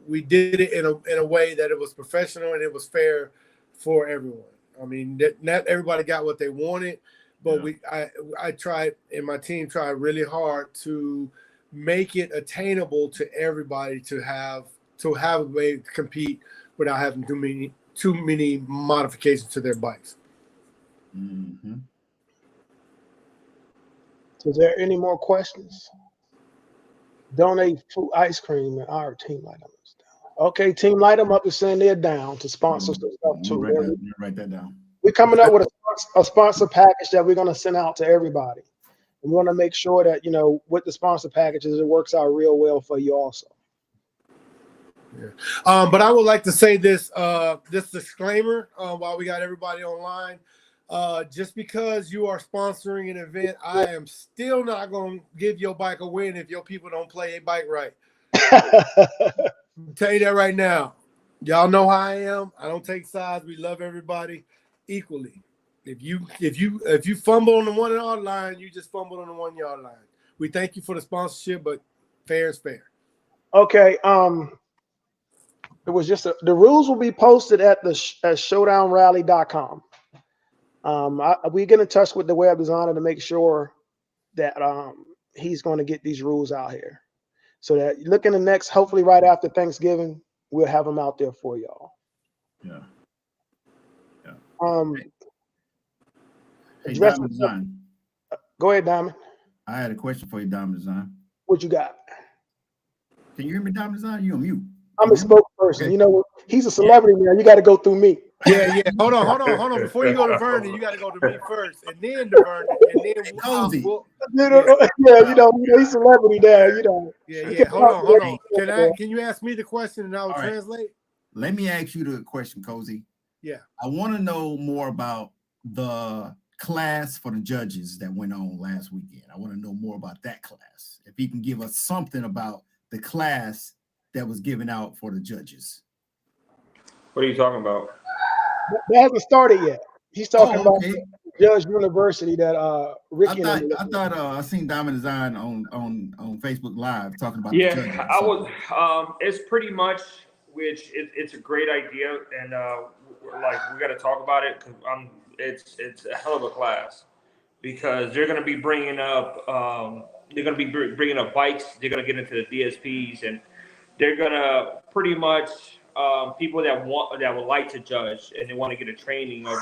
we did it in a way that it was professional and it was fair for everyone. I mean, not everybody got what they wanted, but I tried, and my team tried really hard to make it attainable to everybody to have a way to compete without having too many modifications to their bikes. Mm-hmm. Is there any more questions? Donate food, ice cream, and our Team Light 'em is down. Okay, Team Light 'em up is saying they're down to sponsor some stuff too. Write that down. We're coming up with a sponsor package that we're going to send out to everybody. We want to make sure that, with the sponsor packages, it works out real well for you also. Yeah. But I would like to say this disclaimer while we got everybody online. Just because you are sponsoring an event, I am still not going to give your bike a win if your people don't play a bike right. I'll tell you that right now. Y'all know how I am. I don't take sides. We love everybody equally. If you fumble on the 1 yard line, you just fumbled on the 1 yard line. We thank you for the sponsorship, but fair is fair. Okay. It was just the rules will be posted at showdownrally.com. We get in touch with the web designer to make sure that he's going to get these rules out here, so that look in the next, hopefully right after Thanksgiving, we'll have them out there for y'all. Yeah. Hey, Address Diamond Design. Go ahead, Diamond. I had a question for you, Diamond Design. What you got? Can you hear me, Diamond Design? You on mute? I'm a spokesperson. Okay. You know, he's a celebrity now. You got to go through me. Yeah. Hold on. Before you go to Vernon, you got to go to me first, and then to Vernon, and then Cozy. He's a celebrity now. You know. Yeah. Hold on. Can you ask me the question and I will translate? Let me ask you the question, Cozy. Yeah. I want to know more about the class for the judges that went on last weekend. I want to know more about that class. If you can give us something about the class that was given out for the judges. What are you talking about? That hasn't started yet. He's talking about okay. Judge University that Ricky. I thought I seen Diamond Design on Facebook Live talking about. Yeah, the judges I was. It's pretty much, which it's a great idea, and we got to talk about it because it's a hell of a class because they're going to be bringing up bikes. They're going to get into the DSPs, and they're going to pretty much people that would like to judge and they want to get a training of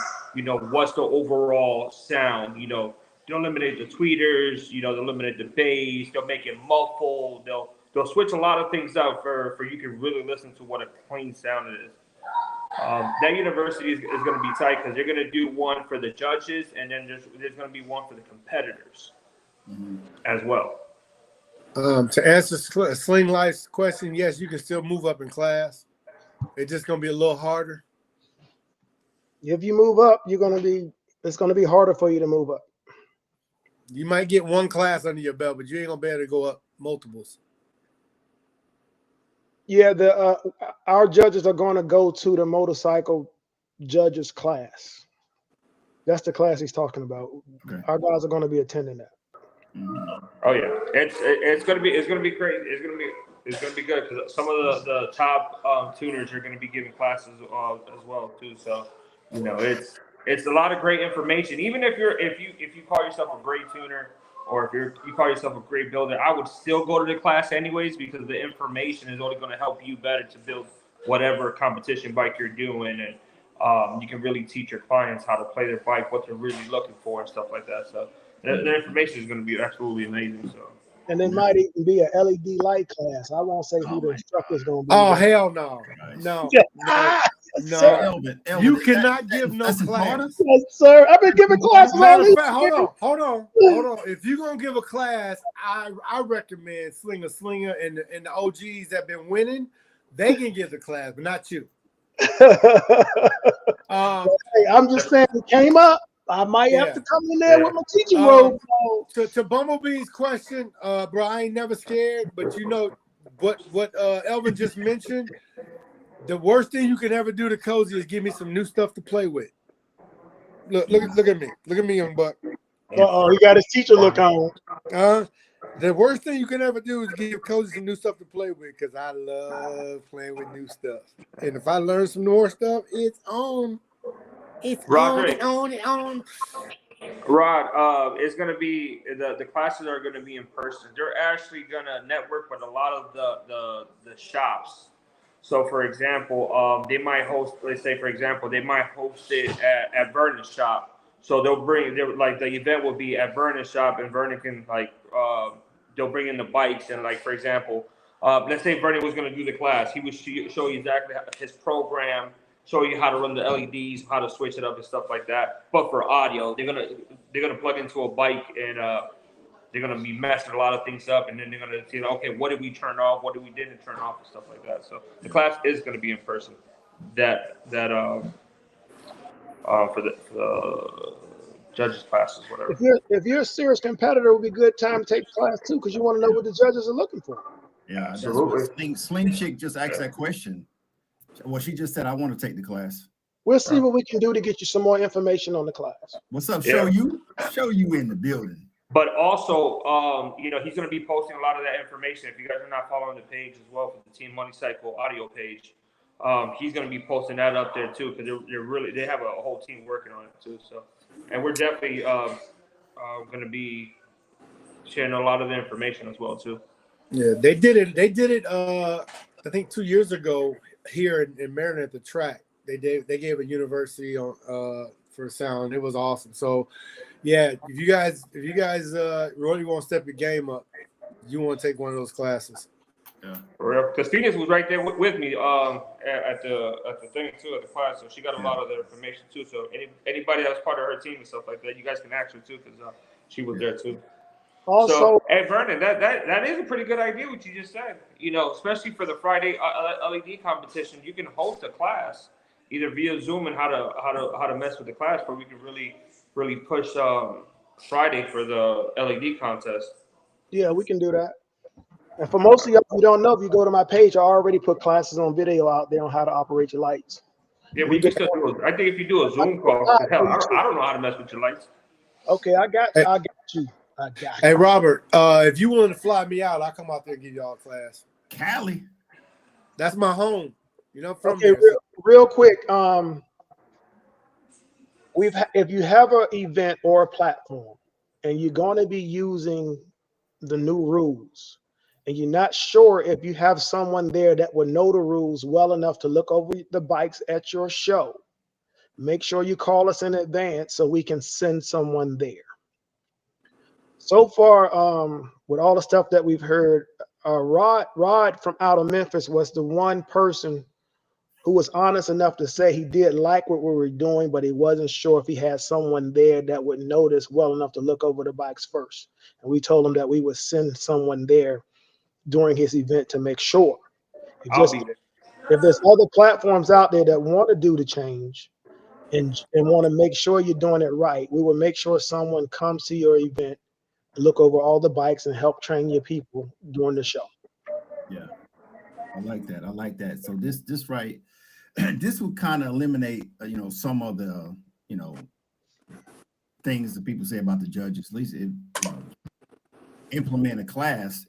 what's the overall sound. They'll eliminate the tweeters. They'll eliminate the bass. They'll make it muffled. They'll switch a lot of things out for you can really listen to what a clean sound it is. That university is going to be tight because they're going to do one for the judges, and then there's going to be one for the competitors as well. To answer Sling Life's question, yes, you can still move up in class. It's just going to be a little harder. If you move up, it's going to be harder for you to move up. You might get one class under your belt, but you ain't going to be able to go up multiples. Yeah, our judges are going to go to the motorcycle judges class. That's the class he's talking about. Okay. Our guys are going to be attending that. Oh yeah, it's going to be great. It's going to be good because some of the top tuners are going to be giving classes as well too. So it's a lot of great information. Even if you call yourself a great tuner, or if you call yourself a great builder, I would still go to the class anyways because the information is only going to help you better to build whatever competition bike you're doing, and you can really teach your clients how to play their bike, what they're really looking for, and stuff like that. So the information is going to be absolutely amazing. So. And there might even be a LED light class. I won't say who the instructor is going to be. Oh, hell no. No. Elvin, you cannot give no class. Yes, sir. I've been giving classes all these. Hold on. If you're going to give a class, I recommend Slinger and the OGs that been winning, they can give the class, but not you. Hey, I'm just saying it came up. I might have to come in there with my teaching robe. To Bumblebee's question, bro, I ain't never scared, but what Elvin just mentioned, the worst thing you can ever do to Cozy is give me some new stuff to play with. Look at me. Look at me, young buck. He got his teacher look on. The worst thing you can ever do is give Cozy some new stuff to play with because I love playing with new stuff. And if I learn some more stuff, it's on. It's Roderick. on. Rod, it's going to be the classes are going to be in person. They're actually going to network with a lot of the shops. So, for example, they might host. Let's say, for example, they might host it at Vernon's shop. So they'll the event will be at Vernon's shop, and Vernon can they'll bring in the bikes and for example, let's say Vernon was going to do the class. He would show you exactly his program. Show you how to run the LEDs, how to switch it up and stuff like that. But for audio, they're gonna plug into a bike and they're gonna be messing a lot of things up, and then they're gonna see, okay, what did we turn off, what did we didn't turn off, and stuff like that. So the class is gonna be in person. for the judges classes, whatever. If you're a serious competitor, it would be a good time to take the class too, because you want to know what the judges are looking for. Yeah, Absolutely. that's what Sling Chick just asked that question. Well, she just said, I want to take the class. We'll see what we can do to get you some more information on the class. What's up? Yeah. Show you in the building. But also, he's going to be posting a lot of that information. If you guys are not following the page as well for the Team Money Cycle audio page, he's going to be posting that up there too, because they have a whole team working on it too. So, and we're definitely going to be sharing a lot of the information as well too. Yeah, they did it. I think 2 years ago here in Maryland at the track. They gave a university on for sound. It was awesome. So, yeah, if you guys really want to step your game up, you want to take one of those classes. Yeah, For real. Because Phoenix was right there with me at the thing too, at the class. So she got a lot of the information too. So anybody that was part of her team and stuff like that, you guys can ask her too, because she was there too. Also, So, hey Vernon, that is a pretty good idea what you just said. Especially for the Friday LED competition, you can host a class either via Zoom and how to mess with the class, where we can really push Friday for the LED contest. yeah, we can do that. And for most of you, you don't know, if you go to my page, I already put classes on video out there on how to operate your lights. Yeah, we can still do it. I think if you do a Zoom call, hell, I don't know how to mess with your lights. Okay, I got you. Hey, Robert, if you willing to fly me out, I'll come out there and give y'all a class. Cali. That's my home. From okay, real quick. If you have an event or a platform and you're going to be using the new rules, and you're not sure if you have someone there that will know the rules well enough to look over the bikes at your show, make sure you call us in advance so we can send someone there. So far, with all the stuff that we've heard, Rod from out of Memphis was the one person who was honest enough to say he did like what we were doing, but he wasn't sure if he had someone there that would notice well enough to look over the bikes first. And we told him that we would send someone there during his event to make sure. If there's other platforms out there that want to do the change and want to make sure you're doing it right, we will make sure someone comes to your event, look over all the bikes, and help train your people during the show. Yeah, I like that. So this right, this will kind of eliminate some of the things that people say about the judges. At least it implement a class.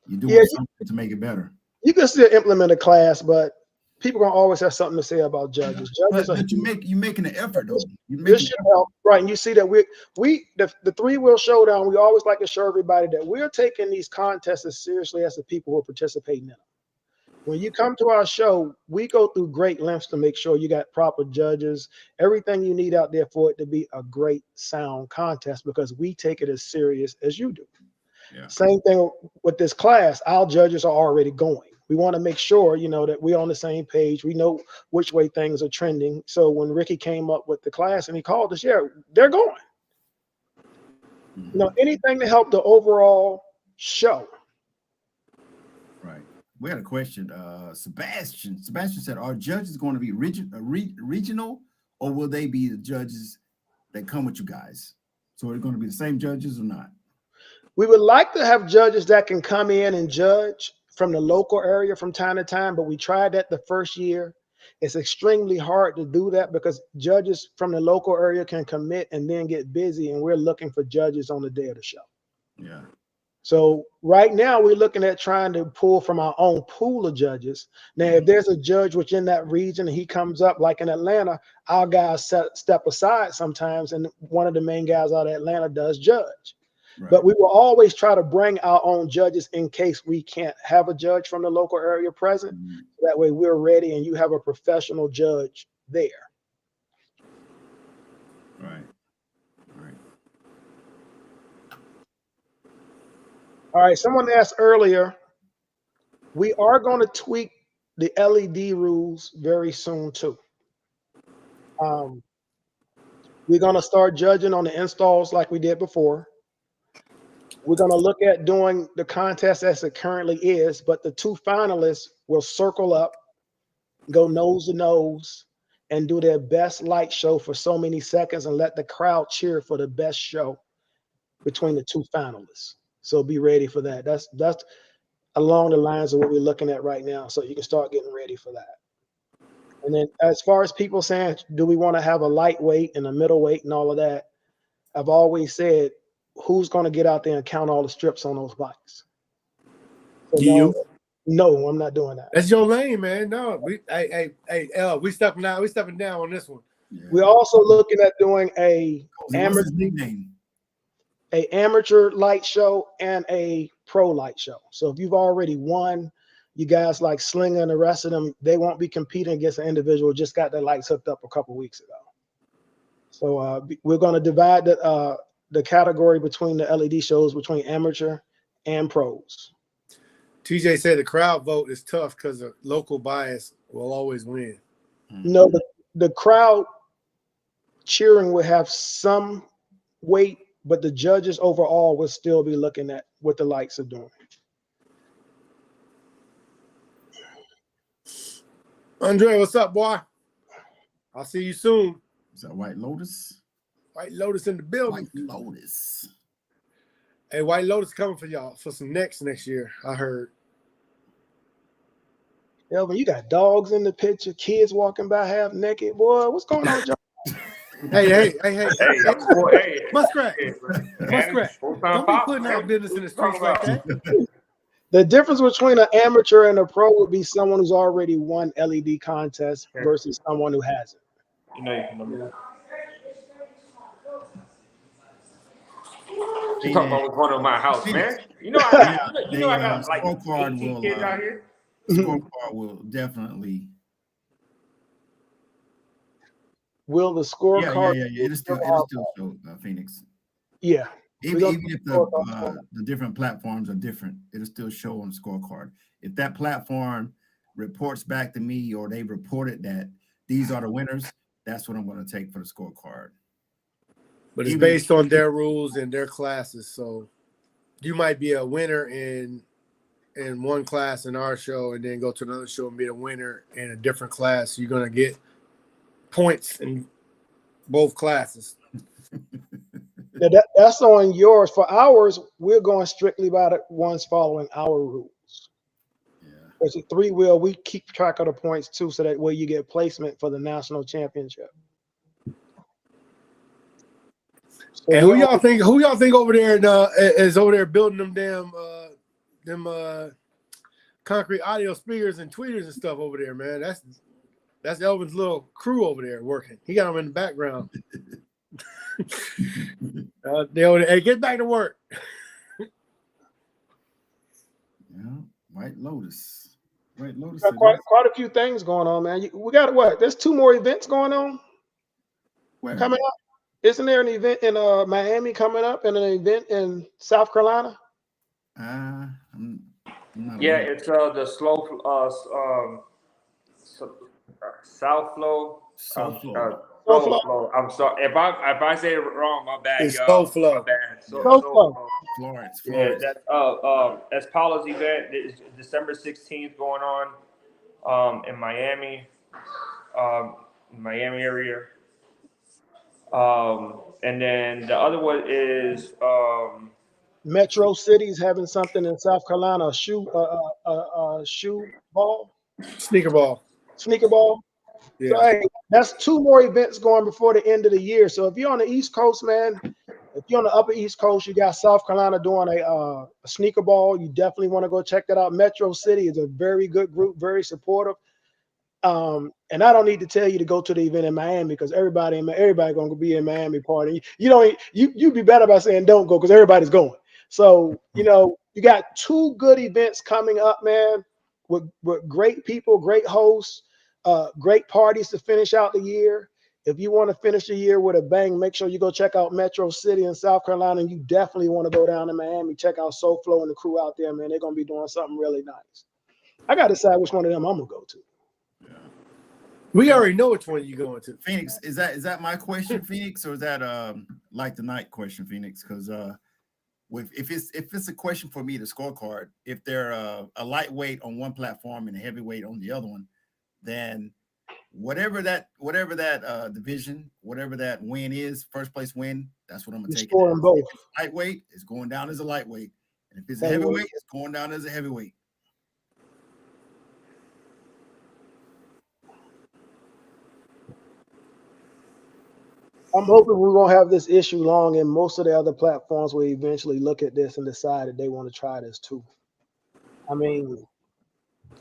You're doing something to make it better. You can still implement a class, but people gonna always have something to say about judges. Judges but you're making an effort though. This should help, right? And you see that the 3-wheel showdown. We always like to show everybody that we're taking these contests as seriously as the people who are participating in them. When you come to our show, we go through great lengths to make sure you got proper judges, everything you need out there for it to be a great sound contest, because we take it as serious as you do. Yeah. Same thing with this class. Our judges are already going. We want to make sure, that we're on the same page. We know which way things are trending. So when Ricky came up with the class and he called us, yeah, they're going. Anything to help the overall show. Right. We had a question. Sebastian said, are judges going to be regional, or will they be the judges that come with you guys? So are they going to be the same judges or not? We would like to have judges that can come in and judge from the local area from time to time, but we tried that the first year. It's extremely hard to do that because judges from the local area can commit and then get busy, and we're looking for judges on the day of the show. Yeah. So right now we're looking at trying to pull from our own pool of judges. Now, if there's a judge within that region and he comes up, like in Atlanta, our guys step aside sometimes, and one of the main guys out of Atlanta does judge. Right. But we will always try to bring our own judges in case we can't have a judge from the local area present. Mm-hmm. That way we're ready and you have a professional judge there. Right. Right. All right. Someone asked earlier, we are going to tweak the LED rules very soon too. We're going to start judging on the installs like we did before. We're going to look at doing the contest as it currently is, but the 2 finalists will circle up, go nose to nose, and do their best light show for so many seconds and let the crowd cheer for the best show between the two finalists. So be ready for that. That's along the lines of what we're looking at right now. So you can start getting ready for that. And then as far as people saying, do we want to have a lightweight and a middleweight and all of that? I've always said, who's going to get out there and count all the strips on those bikes? So no, I'm not doing that. That's your lane, man. No, we stepping down. We stepping down on this one. Yeah. We're also looking at doing a What's his nickname? amateur light show and a pro light show. So if you've already won, you guys like Slinger and the rest of them, they won't be competing against an individual who just got their lights hooked up a couple weeks ago. So we're going to divide the category between the LED shows between amateur and pros. TJ said the crowd vote is tough because the local bias will always win. No, the crowd cheering will have some weight, but the judges overall will still be looking at what the lights are doing. Andre, what's up, boy? I'll see you soon. Is that White Lotus? White Lotus in the building. White Lotus. Hey, White Lotus coming for y'all for some next year, I heard. Elvin, you got dogs in the picture, kids walking by half naked. Boy, what's going on, John? Hey. Muskrat. Hey, Muskrat. Don't be putting our business in the streets like that. The difference between an amateur and a pro would be someone who's already won LED contests versus someone who hasn't. You know you can do that. You talking about what's going on in my house, man? You know I got like 18 kids out here. Scorecard will definitely. Will the scorecard? Yeah. It'll still show Phoenix. Yeah. Even if the different platforms are different, it'll still show on the scorecard. If that platform reports back to me or they reported that these are the winners, that's what I'm going to take for the scorecard. But it's based on their rules and their classes. So you might be a winner in one class in our show and then go to another show and be a winner in a different class. You're going to get points in both classes. Now that's on yours. For ours, we're going strictly by the ones following our rules. Yeah. There's a 3-wheel. We keep track of the points too, so that way you get placement for the national championship. So And who y'all think over there is over there building them damn concrete audio speakers and tweeters and stuff over there, man? That's Elvin's little crew over there working. He got them in the background. Hey, get back to work. Yeah, White Lotus. White Lotus. Got quite a few things going on, man. We got what? There's 2 more events going on. Where? Coming up. Isn't there an event in Miami coming up and an event in South Carolina? I'm not Yeah, aware. it's the slow South Flow. South Flow. Slow flow. I'm sorry if I say it wrong. My bad, It's y'all. slow flow. My bad. Slow flow. Florence. Yeah, that's Paula's event. It's December 16th going on in Miami, Miami area. And then the other one is Metro City's having something in South Carolina, a shoe ball, Sneaker ball. sneaker ball. Yeah. So hey, that's 2 more events going before the end of the year. So if you're on the East Coast, man, if you're on the upper East Coast, you got South Carolina doing a sneaker ball. You definitely want to go check that out. Metro City is a very good group, very supportive. And I don't need to tell you to go to the event in Miami because everybody gonna be in Miami party. You'd be better by saying don't go because everybody's going. So you got 2 good events coming up, man, with great people, great hosts, great parties to finish out the year. If you want to finish the year with a bang, make sure you go check out Metro City in South Carolina. And you definitely want to go down to Miami, check out SoFlo and the crew out there, man. They're gonna be doing something really nice. I gotta decide which one of them I'm gonna go to. We already know which one you're going to. Phoenix, is that my question, Phoenix, or is that like the night question, Phoenix? Because if it's a question for me, the scorecard, if they're a lightweight on one platform and a heavyweight on the other one, then whatever that division, whatever that win is, first place win, that's what I'm gonna take. Scoring both. If it's lightweight, it's going down as a lightweight, and if it's a heavyweight, it's going down as a heavyweight. I'm hoping we won't have this issue long, and most of the other platforms will eventually look at this and decide that they want to try this too. I mean,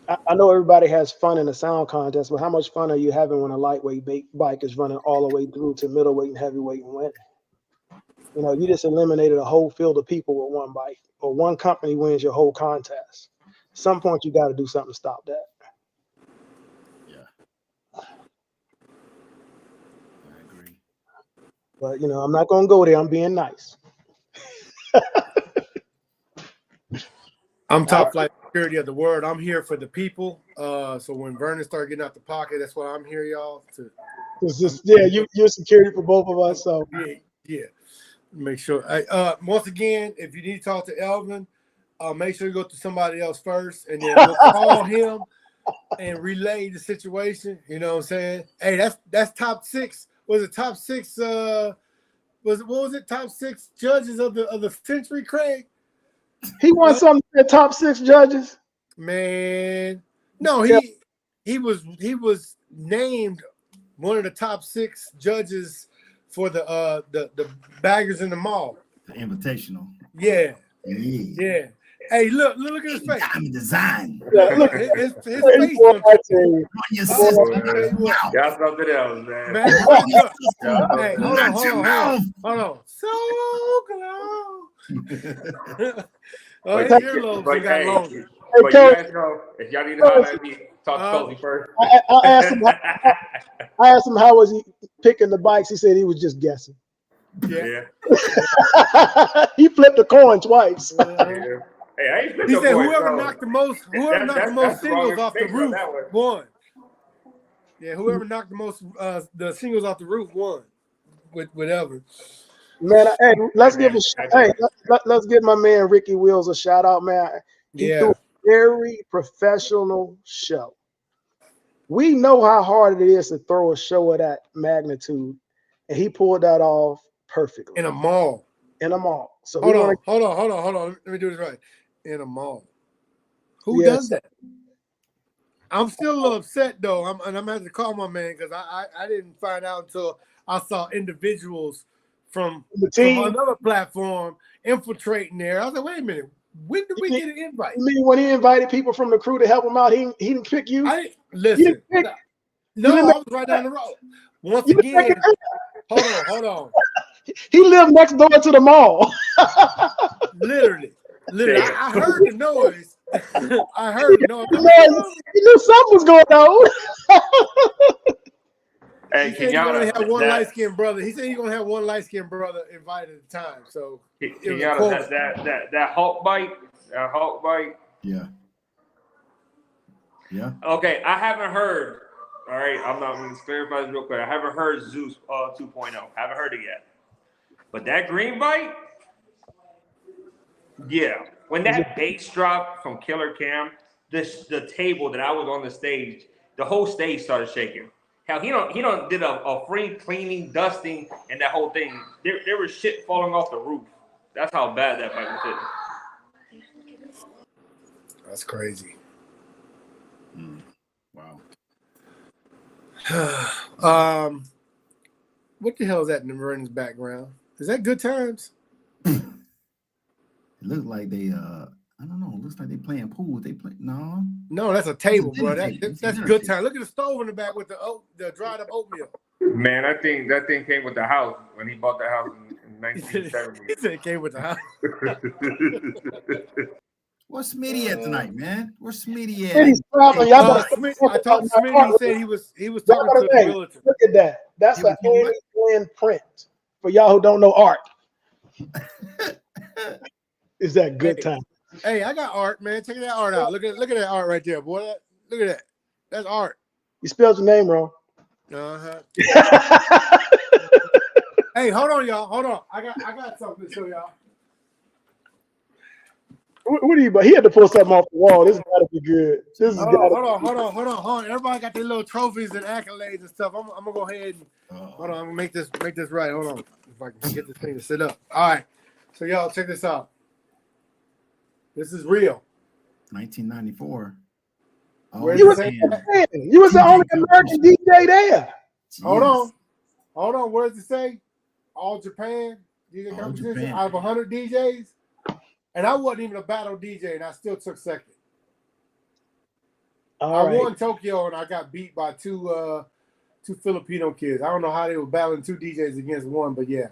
I know everybody has fun in the sound contest, but how much fun are you having when a lightweight bike is running all the way through to middleweight and heavyweight and winning? You know, you just eliminated a whole field of people with one bike, or one company wins your whole contest. At some point, you got to do something to stop that. But, you know, I'm not going to go there. I'm being nice. I'm top flight security of the word. I'm here for the people. So when Vernon start getting out the pocket, that's why I'm here, y'all. You're security for both of us. So yeah. Make sure. Once again, if you need to talk to Elvin, make sure you go to somebody else first, and then we'll call him and relay the situation. You know what I'm saying? Hey, that's top six. Was it top six? What was it? Top six judges of the century, Craig? He won something in the top six judges. Man, no, he was named one of the top six judges for the baggers in the mall. The Invitational. Yeah. Hey, look at his face. I'm design. Yeah, look, his face. On your sister. Y'all something else, man. Hey, hold on. So close. Oh, his earlobes got longer. But you guys know, if y'all need to holler at me, talk to Kobe first. I asked him how was he picking the bikes. He said he was just guessing. Yeah. He flipped the coin twice. Yeah. Hey, I ain't he said whoever knocked the most singles off the roof won. Yeah, whoever knocked the most the singles off the roof won. With whatever. Man, hey, let's give my man Ricky Wheels a shout out, man. He threw a very professional show. We know how hard it is to throw a show of that magnitude, and he pulled that off perfectly. In a mall. So hold on. Let me do this right. In a mall. Who does that? I'm still a little upset though. I'm gonna have to call my man because I didn't find out until I saw individuals from another platform infiltrating there. I was like, wait a minute, when did we get an invite? You mean when he invited people from the crew to help him out, he didn't pick you? Listen, no, I was right down the road. Once again, hold on. He lived next door to the mall. Literally. I heard the noise. He knew something was going on. Hey, he said he's gonna have one light-skinned brother. He said he's gonna have one light-skinned brother invited at a time. So that Hulk bite. Yeah. Okay, I haven't heard. All right, I'm not going to clarify this real quick. I haven't heard Zeus 2.0. Haven't heard it yet. But that green bite, yeah. When that bass dropped from Killer Cam, the table that I was on the stage, the whole stage started shaking. Hell, he don't did a free cleaning, dusting, and that whole thing. There was shit falling off the roof. That's how bad that fight was hitting. That's crazy. Wow. What the hell is that in Vernon's background? Is that Good Times? It looks like they I don't know. It looks like they playing pool. They play No, that's a table, bro. That's Good Time. Look at the stove in the back with the dried up oatmeal. Man, I think that thing came with the house when he bought the house in 1970. He said it came with the house. Where's Smitty at tonight, man? Where's Smitty at? I talked to Smitty. He said he was talking to the realtor. Look at that. That's an Andy print. For y'all who don't know art. Is that Good Time? Hey, I got art, man. Check that art out. Look at that art right there, boy. Look at that. That's art. You spelled your name wrong. Hey, hold on, y'all. Hold on. I got something to show y'all. What do you? But he had to pull something off the wall. This got to be good. This is Hold on. Everybody got their little trophies and accolades and stuff. I'm gonna go ahead and hold on. I'm gonna make this right. Hold on, if I can get this thing to sit up. All right. So y'all check this out. This is real. 1994. You was the only American DJ there. Hold on. What does it say? All Japan DJ All competition Japan. out of 100 DJs, and I wasn't even a battle DJ, and I still took second. I won Tokyo, and I got beat by two Filipino kids. I don't know how they were battling two DJs against one, but yeah,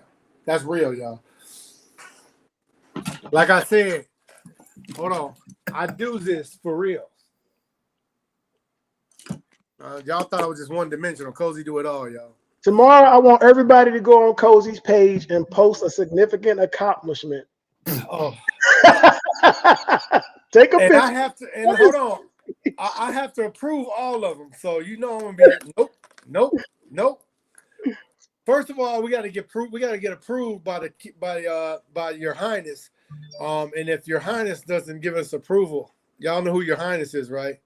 that's real, y'all. Like I said, hold on, I do this for real. Y'all thought I was just one dimensional. Cozy do it all, y'all. Tomorrow, I want everybody to go on Cozy's page and post a significant accomplishment. Oh, take a and picture. I have to. And hold on, I have to approve all of them. So you know I'm gonna be nope. First of all, we got to get approved. We got to get approved by Your Highness. And if Your Highness doesn't give us approval, y'all know who Your Highness is, right?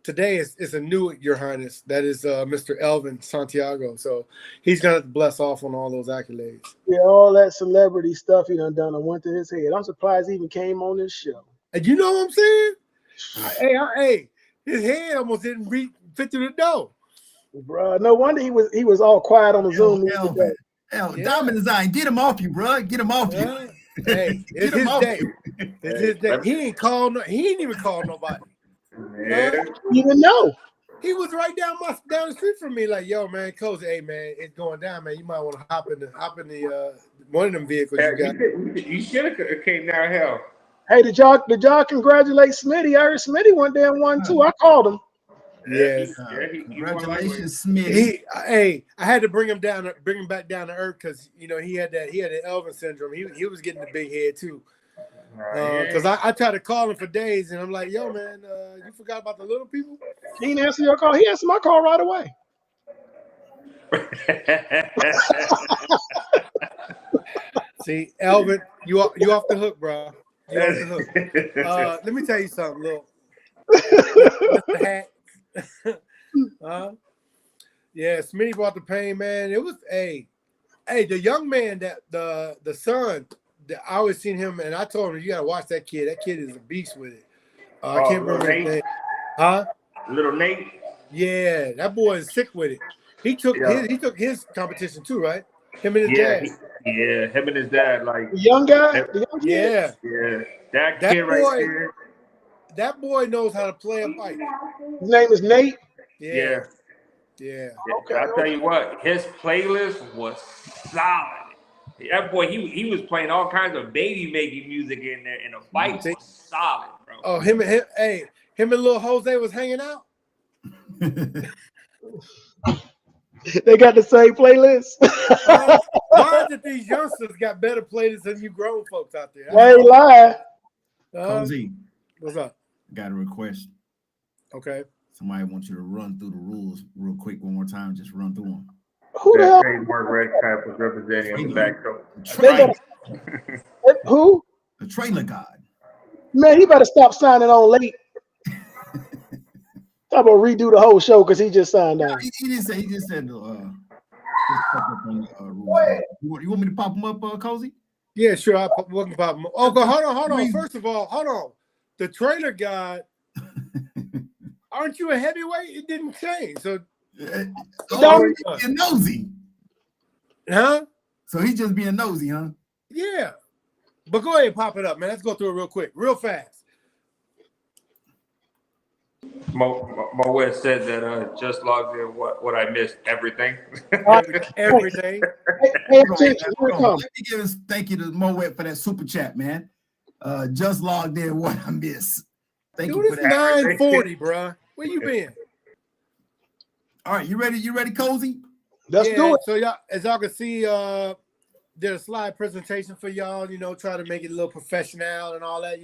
Today is a new Your Highness. That is Mr. Elvin Santiago. So he's gonna bless off on all those accolades. Yeah, all that celebrity stuff he done I went to his head. I'm surprised he even came on this show. And you know what I'm saying? Hey, his head almost didn't fit through the door. Bro, no wonder he was all quiet on the Zoom meeting today. Diamond Design, get him off you, bro. Get him off you. Hey, it's his day. It's his day. He ain't even called nobody. Yeah. You didn't know. He was right down the street from me, like, yo, man, Cozy, hey man, it's going down, man. You might want to hop in the one of them vehicles you got. You should have came down hell. Hey, did y'all congratulate Smitty? I heard Smitty went there and won too. I called him. Yes. Congratulations, Smitty. I had to bring him back down to earth because he had the Elvin syndrome. He was getting the big head too. Because I tried to call him for days, and I'm like, yo, man, you forgot about the little people? He didn't answer your call. He answered my call right away. See, Elvin, you off the hook, bro. You off the hook. Let me tell you something, little Mr. Hat. Yeah, Smitty brought the pain, man. It was the young man that the son. I always seen him, and I told him, you gotta watch that kid. That kid is a beast with it. I can't remember his name. Huh? Little Nate. Yeah, that boy is sick with it. He took his competition too, right? Him and his dad. Him and his dad, like the young guy. The young kid. Yeah. That kid boy, right there. That boy knows how to play a fight. His name is Nate. Yeah. Okay, I'll tell you what, his playlist was solid. That boy, he was playing all kinds of baby making music in there, and the fight was solid, bro. Oh, him and little Jose was hanging out. They got the same playlist. Why is it these youngsters got better playlists than you grown folks out there? I ain't lying. Cozy, what's up? Got a request. Okay. Somebody wants you to run through the rules real quick one more time. Just run through them. Who the hell? Trademark Red Cap was representing the back coat. Who? The trailer god. Man, he better stop signing on late. I'm gonna redo the whole show because he just signed on. He just said rules. You want me to pop them up, Cozy? Yeah, sure. I can pop them up. Oh, but hold on. First of all, hold on. The trailer god. Aren't you a heavyweight? It didn't change. So being nosy. Huh? So he's just being nosy, huh? Yeah. But go ahead and pop it up, man. Let's go through it real quick, real fast. Mo West said that just logged in what I missed, everything. Everything. Hey, attention. Let me give a thank you to Mo West for that super chat, man. Just logged in what I missed. Thank you for that. 9:40, bro. Where you been? All right, you ready? You ready, Cozy? Let's do it. So y'all, as y'all can see, did a slide presentation for y'all. Try to make it a little professional and all that.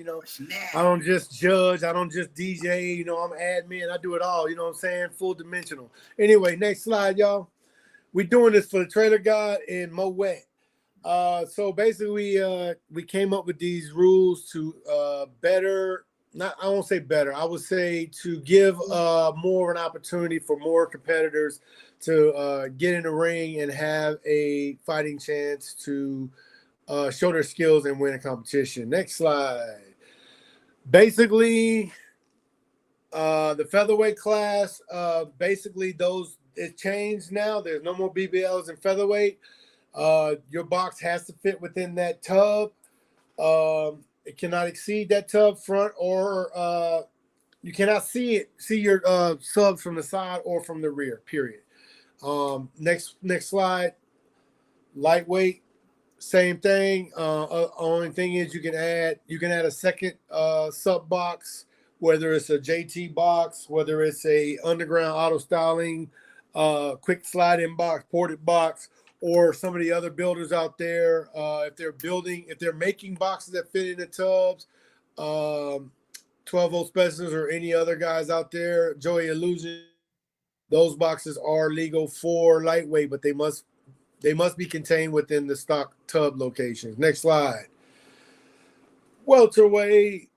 I don't just judge. I don't just DJ. I'm admin. I do it all. You know what I'm saying? Full dimensional. Anyway, next slide, y'all. We doing this for the trailer god and Moet. So basically, we came up with these rules to better. Not, I won't say better. I would say to give more of an opportunity for more competitors to get in the ring and have a fighting chance to show their skills and win a competition. Next slide. Basically, the featherweight class, basically those it changed now. There's no more BBLs in featherweight. Your box has to fit within that tub. It cannot exceed that tub front, or you cannot see your subs from the side or from the rear. Period. Next slide. Lightweight, same thing. Only thing is you can add a second sub box, whether it's a JT box, whether it's a underground auto styling, quick slide in box, ported box, or some of the other builders out there. If they're making boxes that fit in the tubs, 12-volt specials or any other guys out there, Joey Illusion, those boxes are legal for lightweight, but they must be contained within the stock tub locations. Next slide. Welterweight.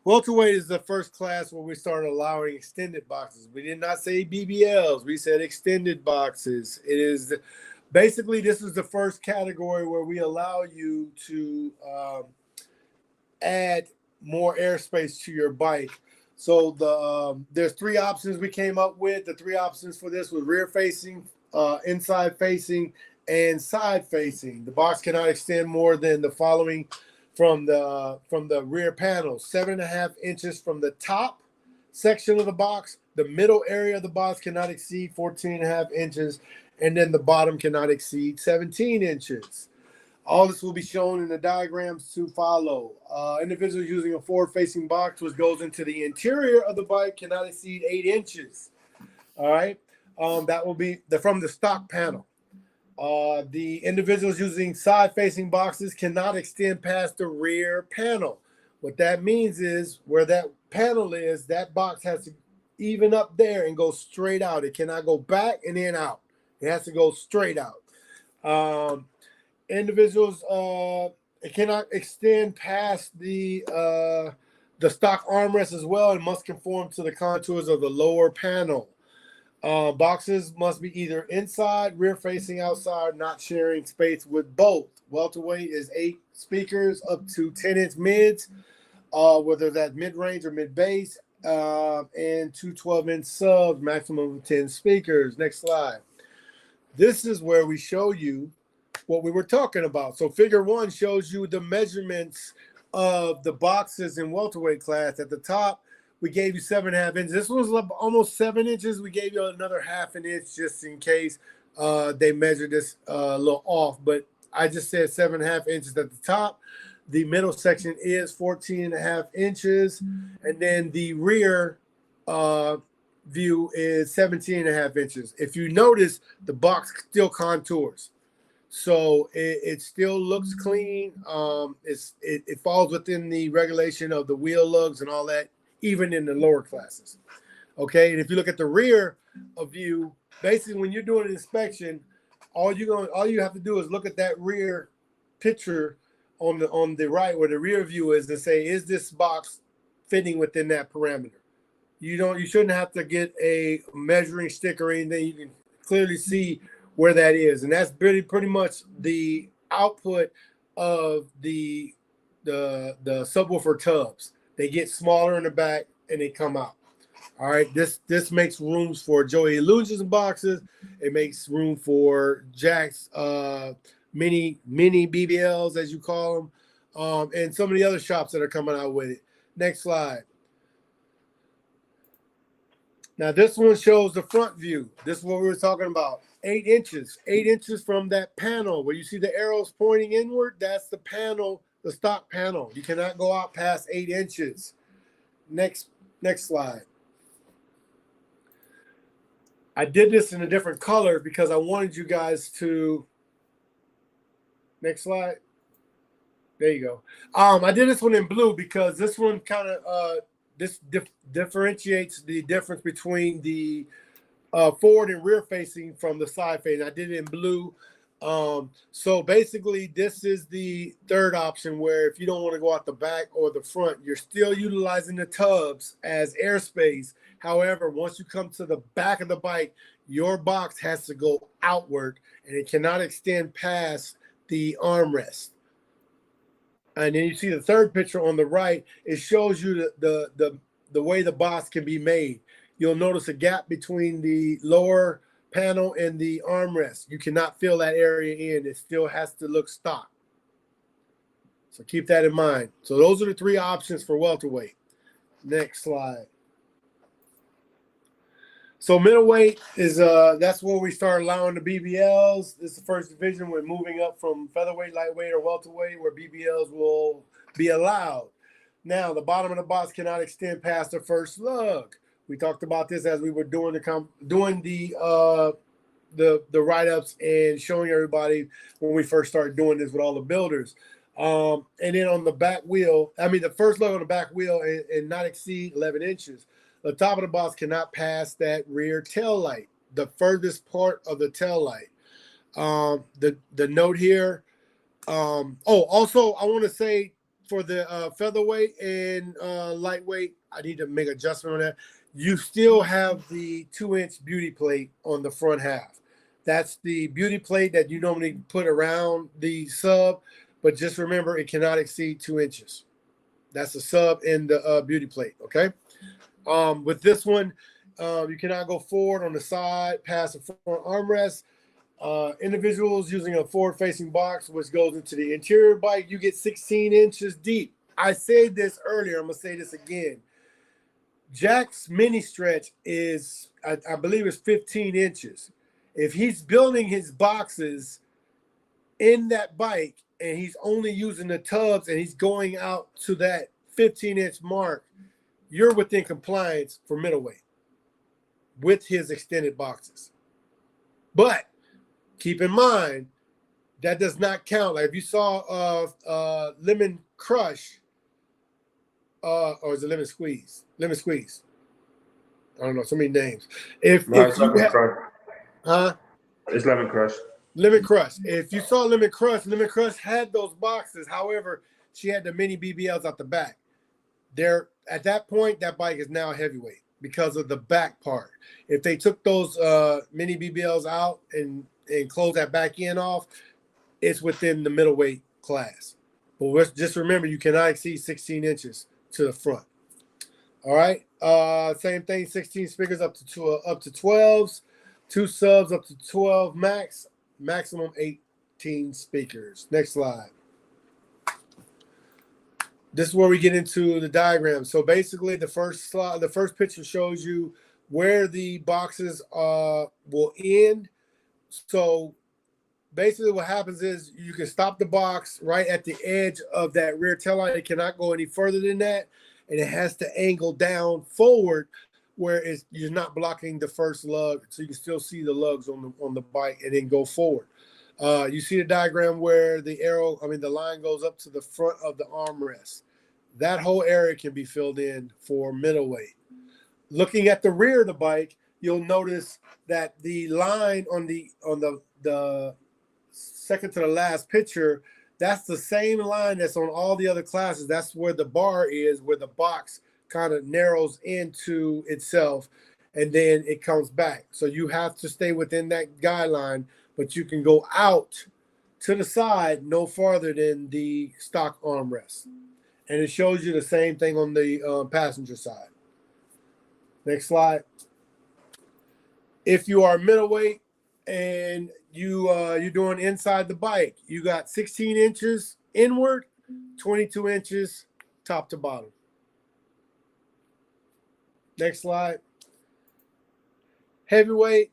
Welterweight is the first class where we started allowing extended boxes. We did not say BBLs. We said extended boxes. It is basically, this is the first category where we allow you to add more airspace to your bike. So there's three options we came up with. The three options for this was rear facing, inside facing, and side facing. The box cannot extend more than the following from the rear panel: 7.5 inches from the top section of the box. The middle area of the box cannot exceed 14.5 inches, and then the bottom cannot exceed 17 inches. All this will be shown in the diagrams to follow. Individuals using a forward-facing box, which goes into the interior of the bike, cannot exceed 8 inches. All right, that will be from the stock panel. The individuals using side-facing boxes cannot extend past the rear panel. What that means is where that panel is, that box has to even up there and go straight out. It cannot go back and then out. It has to go straight out. Individuals, it cannot extend past the stock armrest as well, and must conform to the contours of the lower panel. Boxes must be either inside, rear facing, outside, not sharing space with both. Welterweight is 8 speakers up to 10-inch mids, whether that's mid-range or mid-bass, and 2 12-inch subs, maximum of 10 speakers. Next slide. This is where we show you what we were talking about. So figure 1 shows you the measurements of the boxes in welterweight class. At the top, we gave you 7.5 inches. This was almost 7 inches. We gave you another 1/2 inch just in case they measured this a little off. But I just said 7.5 inches at the top. The middle section is 14.5 inches. And then the rear view is 17.5 inches. If you notice, the box still contours. So it still looks clean. It falls within the regulation of the wheel lugs and all that, even in the lower classes. Okay, and if you look at the rear view, basically when you're doing an inspection, all you have to do is look at that rear picture on the right where the rear view is and say, is this box fitting within that parameter? You shouldn't have to get a measuring stick or anything. You can clearly see where that is, and that's pretty much the output of the subwoofer tubs. They get smaller in the back and they come out. All right, this makes rooms for Joey Illusions boxes. It makes room for Jack's mini BBLs, as you call them, and some of the other shops that are coming out with it. Next slide. Now this one shows the front view. This is what we were talking about. 8 inches. 8 inches from that panel where you see the arrows pointing inward. That's the panel, the stock panel. You cannot go out past 8 inches. Next slide. I did this in a different color because I wanted you guys to. Next slide. There you go. I did this one in blue because this one kind of differentiates the difference between the forward and rear facing from the side facing. I did it in blue So basically, this is the third option where if you don't want to go out the back or the front, you're still utilizing the tubs as airspace. However, once you come to the back of the bike, your box has to go outward and it cannot extend past the armrest. And then you see the third picture on the right. It shows you the way the box can be made. You'll notice a gap between the lower panel and the armrest. You cannot fill that area in. It still has to look stock. So keep that in mind. So those are the three options for welterweight. Next slide. So middleweight is that's where we start allowing the BBLs. This is the first division. We're moving up from featherweight, lightweight, or welterweight, where BBLs will be allowed. Now the bottom of the box cannot extend past the first lug. We talked about this as we were doing the write-ups and showing everybody when we first started doing this with all the builders. And then on the back wheel, the first lug on the back wheel and not exceed 11 inches. The top of the box cannot pass that rear tail light, the furthest part of the tail light. The note here. Also, I want to say for the featherweight and lightweight, I need to make an adjustment on that. You still have the 2-inch beauty plate on the front half. That's the beauty plate that you normally put around the sub, but just remember it cannot exceed 2 inches. That's the sub and the beauty plate, okay? With this one, you cannot go forward on the side past the front armrest. Individuals using a forward-facing box, which goes into the interior bike, you get 16 inches deep. I said this earlier. I'm going to say this again. Jack's mini stretch is, I believe it's 15 inches. If he's building his boxes in that bike and he's only using the tubs and he's going out to that 15-inch mark, you're within compliance for middleweight with his extended boxes. But keep in mind, that does not count. Like if you saw Lemon Crush, or is it Lemon Squeeze? Lemon Squeeze. I don't know, so many names. It's Lemon Crush. Huh? It's Lemon Crush. Lemon Crush. If you saw Lemon Crush had those boxes. However, she had the mini BBLs out the back. There, at that point, that bike is now heavyweight because of the back part. If they took those mini BBLs out and closed that back end off, it's within the middleweight class. But just remember, you cannot exceed 16 inches to the front. All right. Same thing. 16 speakers up to 12s. 2 subs up to 12 max. Maximum 18 speakers. Next slide. This is where we get into the diagram. So basically, the first picture shows you where the boxes will end. So basically what happens is you can stop the box right at the edge of that rear tail light. It cannot go any further than that. And it has to angle down forward where you're not blocking the first lug. So you can still see the lugs on the bike and then go forward. You see the diagram where the line goes up to the front of the armrest. That whole area can be filled in for middleweight. Looking at the rear of the bike, you'll notice that the line on the second to the last picture, that's the same line that's on all the other classes. That's where the bar is, where the box kind of narrows into itself, and then it comes back. So you have to stay within that guideline, but you can go out to the side no farther than the stock armrest. And it shows you the same thing on the passenger side. Next slide. If you are middleweight and you're doing inside the bike, you got 16 inches inward, 22 inches top to bottom. Next slide. Heavyweight,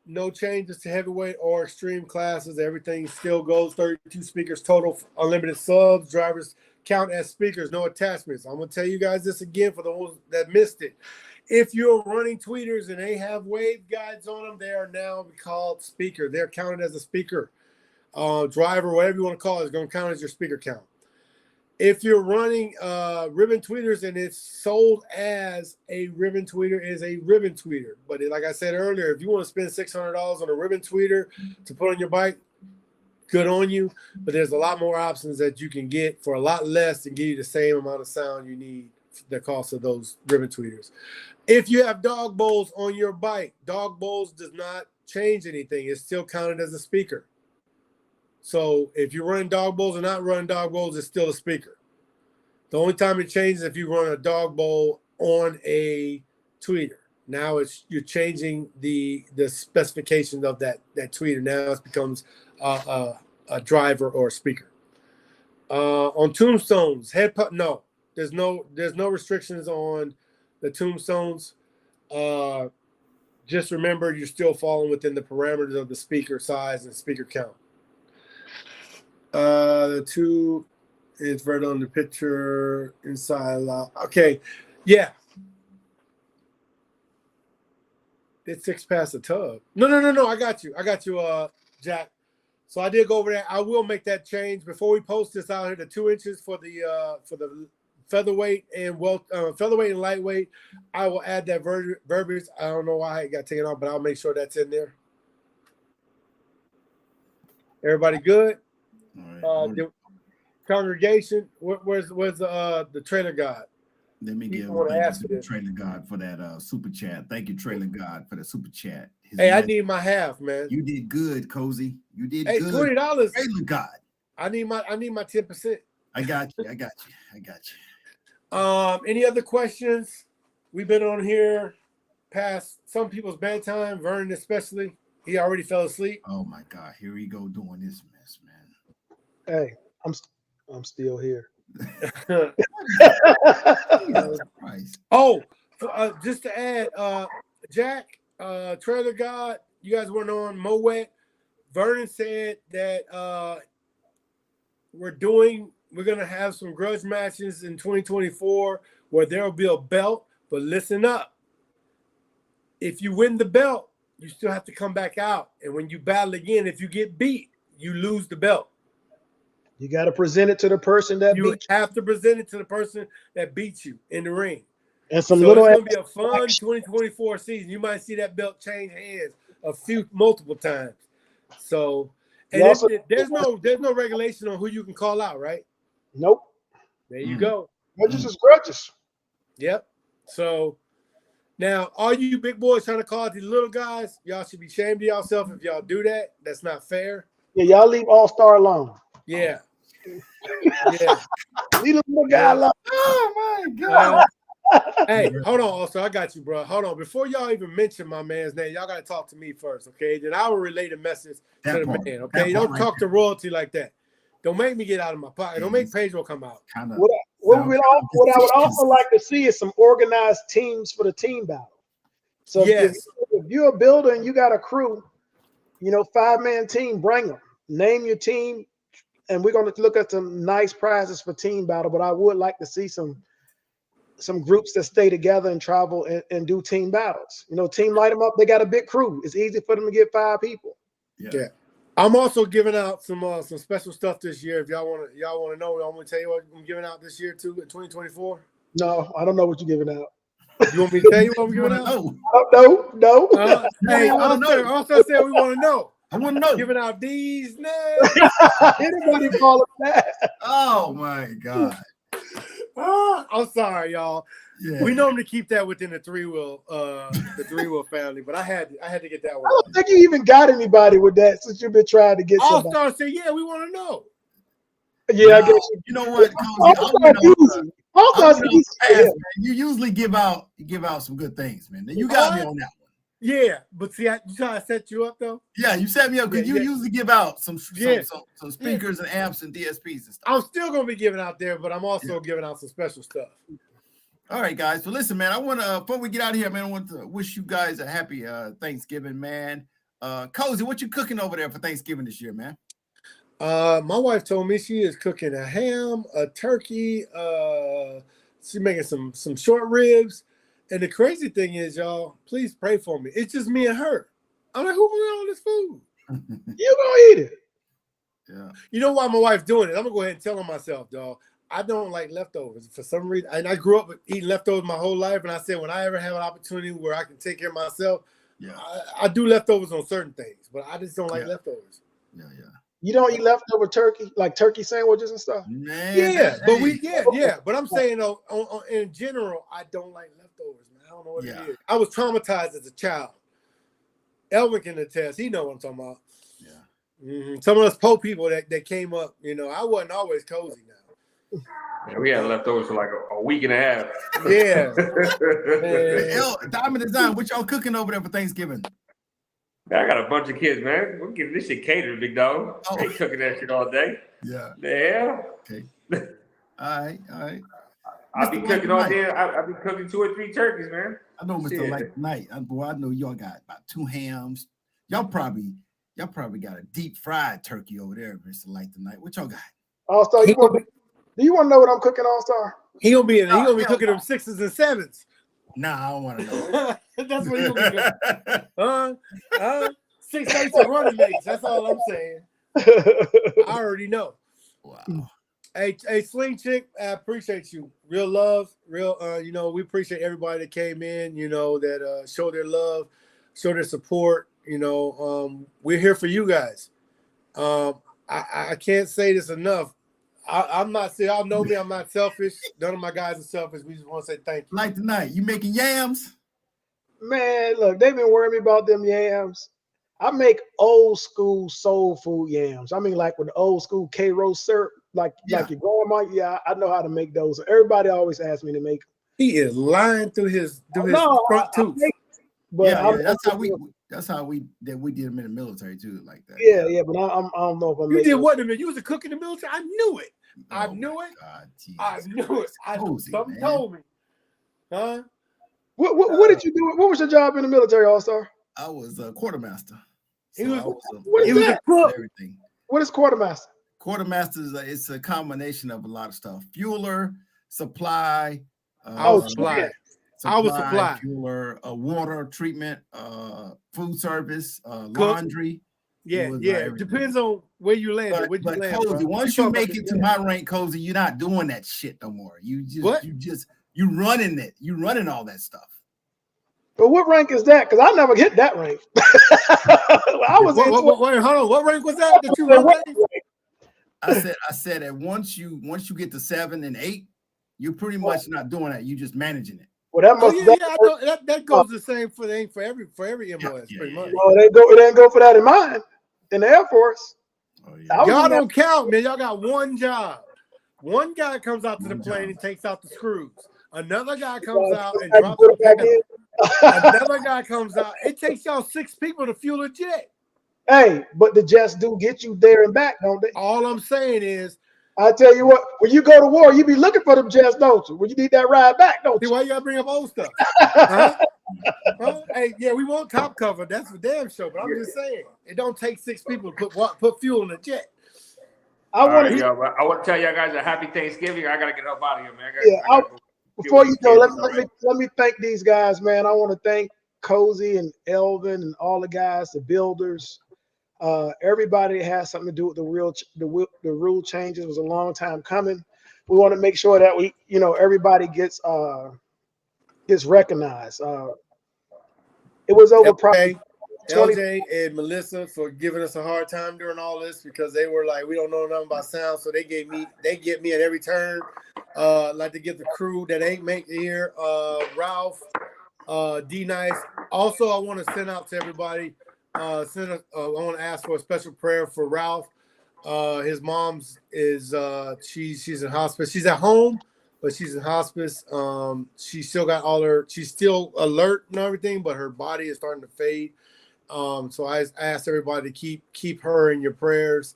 no changes to heavyweight or extreme classes. Everything still goes. 32 speakers total, unlimited subs. Drivers count as speakers, no attachments. I'm going to tell you guys this again for the ones that missed it. If you're running tweeters and they have wave guides on them, they are now called speaker. They're counted as a speaker. Driver, whatever you want to call it, is going to count as your speaker count. If you're running ribbon tweeters and it's sold as a ribbon tweeter, is a ribbon tweeter. But like I said earlier, if you want to spend $600 on a ribbon tweeter to put on your bike, good on you, but there's a lot more options that you can get for a lot less and give you the same amount of sound you need, the cost of those ribbon tweeters. If you have dog bowls on your bike, dog bowls does not change anything. It's still counted as a speaker. So if you're running dog bowls or not running dog bowls, it's still a speaker. The only time it changes if you run a dog bowl on a tweeter. Now you're changing the specifications of that tweeter. Now it becomes a driver or a speaker. On tombstones, no. There's no restrictions on the tombstones. Just remember you're still falling within the parameters of the speaker size and speaker count. The two is right on the picture inside. Okay, yeah. It's 6 past the tub. No. I got you, Jack. So I did go over there. I will make that change before we post this out here. The 2 inches for the featherweight and featherweight and lightweight. I will add that verbiage. I don't know why it got taken off, but I'll make sure that's in there. Everybody good? All right. The congregation. Where's the trailer god? Let me give the Trailer God for that super chat. Thank you, Trailer God, for the super chat. I need my half, man. You did good, Cozy. You did good. $20. Trailer God. I need my 10%. I got you. Any other questions? We've been on here past some people's bedtime, Vernon especially. He already fell asleep. Oh my God, here we go doing this mess, man. Hey, I'm still here. Just to add, Jack, Trailer God, you guys weren't on Moet. Vernon said that we're gonna have some grudge matches in 2024 where there will be a belt. But listen up, if you win the belt, you still have to come back out, and when you battle again, if you get beat, you lose the belt. You got to present it to the person that beat you. You have to present it to the person that beat you in the ring. And it's going to be a fun 2024 season. You might see that belt change hands multiple times. So, and there's no regulation on who you can call out, right? Nope. There you go. Grudges is grudges. Yep. So now, all you big boys trying to call out these little guys, y'all should be ashamed of yourself if y'all do that. That's not fair. Yeah, y'all leave All-Star alone. Yeah. Yeah. Leave the little guy alone. Oh my God. Hey, hold on. Also, I got you, bro. Hold on. Before y'all even mention my man's name, y'all got to talk to me first, okay? Then I will relay the message to the man, okay? Don't talk to royalty like that. Don't make me get out of my pocket. Don't make Pedro come out. What I would also like to see is some organized teams for the team battle. So if you're a builder and you got a crew, 5-man team, bring them. Name your team, and we're going to look at some nice prizes for team battle. But I would like to see some groups that stay together and travel and do team battles. Team light them up. They got a big crew. It's easy for them to get 5 people. Yeah. I'm also giving out some special stuff this year. If y'all want to know, I'm going to tell you what I'm giving out this year too in 2024. No, I don't know what you're giving out. You want me to tell you what I'm giving out? No. Hey, also said we want to know. I want to know. Giving out these names. Anybody call it that? Oh my God. I'm sorry, y'all. Yeah. We normally keep that within the three-wheel family, but I had to get that one. I don't think you even got anybody with that since you've been trying to get somebody. All-Star said, yeah, we want to know. Yeah, I guess you know what? You usually give out some good things, man. You got me on that one. Yeah, but see, you trying to set you up though. Yeah, you set me up because you usually give out some speakers and amps and DSPs and stuff. I'm still gonna be giving out there, but I'm also giving out some special stuff. All right, guys. So listen, man. I want to before we get out of here, man. I want to wish you guys a happy Thanksgiving, man. Cozy, what you cooking over there for Thanksgiving this year, man? My wife told me she is cooking a ham, a turkey. She's making some short ribs. And the crazy thing is, y'all, please pray for me. It's just me and her. I'm like, who brought all this food? You gonna eat it. Yeah. You know why my wife's doing it? I'm gonna go ahead and tell her myself, dog. I don't like leftovers for some reason. And I grew up eating leftovers my whole life. And I said, when I ever have an opportunity where I can take care of myself, I do leftovers on certain things, but I just don't like leftovers. Yeah. You don't eat leftover turkey, like turkey sandwiches and stuff? Man, Yeah, but hey. But I'm saying though, in general, I don't like leftovers, man. I don't know what Yeah. it is. I was traumatized as a child. Elvin can attest. He know what I'm talking about. Yeah. Some of us poor people that came up, I wasn't always cozy now. Yeah, we had leftovers for like a week and a half. Yeah. Hey, Diamond Design, what y'all cooking over there for Thanksgiving? I got a bunch of kids, man. We're getting this shit catered, big dog. Oh. Ain't cooking that shit all day. Yeah. The hell? Okay. All right. I'll be cooking all day. I'll be cooking 2 or 3 turkeys, man. I know Mr. Light Tonight. Boy, I know y'all got about 2 hams. Y'all probably got a deep fried turkey over there, Mr. Light Tonight. What y'all got? All-Star, do you want to know what I'm cooking, All-Star? He gonna be cooking them 6s and 7s. Nah, I don't want to know. That's what you gonna be. 6 mates of running mates. That's all I'm saying. I already know. Wow. Hey, Sling Chick, I appreciate you. Real love, real. We appreciate everybody that came in. That showed their love, showed their support. We're here for you guys. I can't say this enough. I'm not saying y'all know me. I'm not selfish. None of my guys are selfish. We just want to say thank you. Like tonight, you making yams? Man, look, they've been worrying me about them yams. I make old school soul food yams. I mean, like with the old school K-Rose syrup, like your grandma. Yeah, I know how to make those. Everybody always asks me to make them. He is lying through his front tooth. That's how we did them in the military too, like that. Yeah, but I don't know if I'm. You did what in the military? You was a cook in the military? I knew it. I knew it. God, I knew it. Something told me. Huh? What did you do? What was your job in the military, All-Star? I was a quartermaster. He was a cook. Everything. What is quartermaster? Quartermaster it's a combination of a lot of stuff. Fueler, supply. Supply. Fueler, water treatment, food service, laundry. Yeah. Depends on where you land. But Cozy, once you make it to my rank, Cozy, you're not doing that shit no more. You running it. You running all that stuff. But what rank is that? Because I never hit that rank. I was wait, hold on. What rank was that you run? I said that once you get to 7 and 8, you're pretty much not doing that. You just managing it. Well, that must that goes the same for every MOS pretty much. Well, it didn't go for that in mine in the Air Force. Oh, yeah. Y'all don't count, man. Y'all got one job. One guy comes out to the plane and takes out the screws. Another guy comes out and drops the pickup. Another guy comes out. It takes y'all 6 people to fuel a jet. Hey, but the jets do get you there and back, don't they? All I'm saying is, I tell you what, when you go to war, you be looking for them jets, don't you? When you need that ride back, don't you? Why you gotta bring up old stuff? Huh? Hey, yeah, we want top cover. That's for damn sure. But I'm just saying, it don't take 6 people to put fuel in a jet. I want to tell y'all guys a happy Thanksgiving. I gotta get up out of here, man. Before you go, let me thank these guys, man. I want to thank Cozy and Elvin and all the guys, the builders, everybody that has something to do with the rule changes. It was a long time coming. We want to make sure that everybody gets recognized. It was over probably LJ and Melissa for giving us a hard time during all this because they were like, we don't know nothing about sound, so they get me at every turn. Like to get the crew that ain't make it here. Ralph, D Nice. Also, I want to send out to everybody. I want to ask for a special prayer for Ralph. His mom's is she's in hospice. She's at home, but she's in hospice. She still got she's still alert and everything, but her body is starting to fade. So I asked everybody to keep her in your prayers.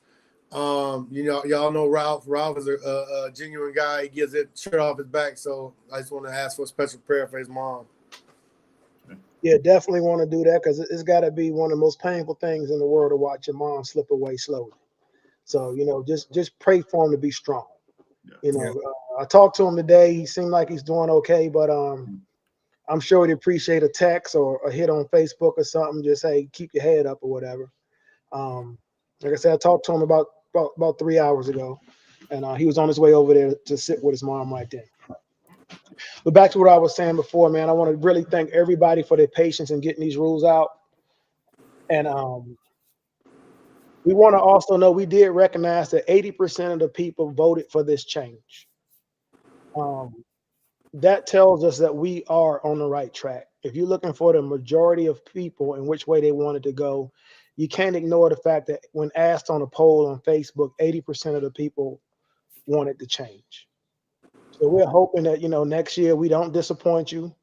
Y'all know Ralph. Ralph is a genuine guy. He gives it shirt off his back. So I just want to ask for a special prayer for his mom. Yeah, definitely want to do that because it's got to be one of the most painful things in the world to watch your mom slip away slowly. So just pray for him to be strong. I talked to him today. He seemed like he's doing okay, but I'm sure he'd appreciate a text or a hit on Facebook or something. Just hey, keep your head up or whatever. Like I said, I talked to him about 3 hours ago, and he was on his way over there to sit with his mom right then. But back to what I was saying before, man, I want to really thank everybody for their patience in getting these rules out. And We want to also know we did recognize that 80% of the people voted for this change. That tells us that we are on the right track. If you're looking for the majority of people and which way they wanted to go, you can't ignore the fact that when asked on a poll on Facebook, 80% of the people wanted to change. So we're hoping that, next year we don't disappoint you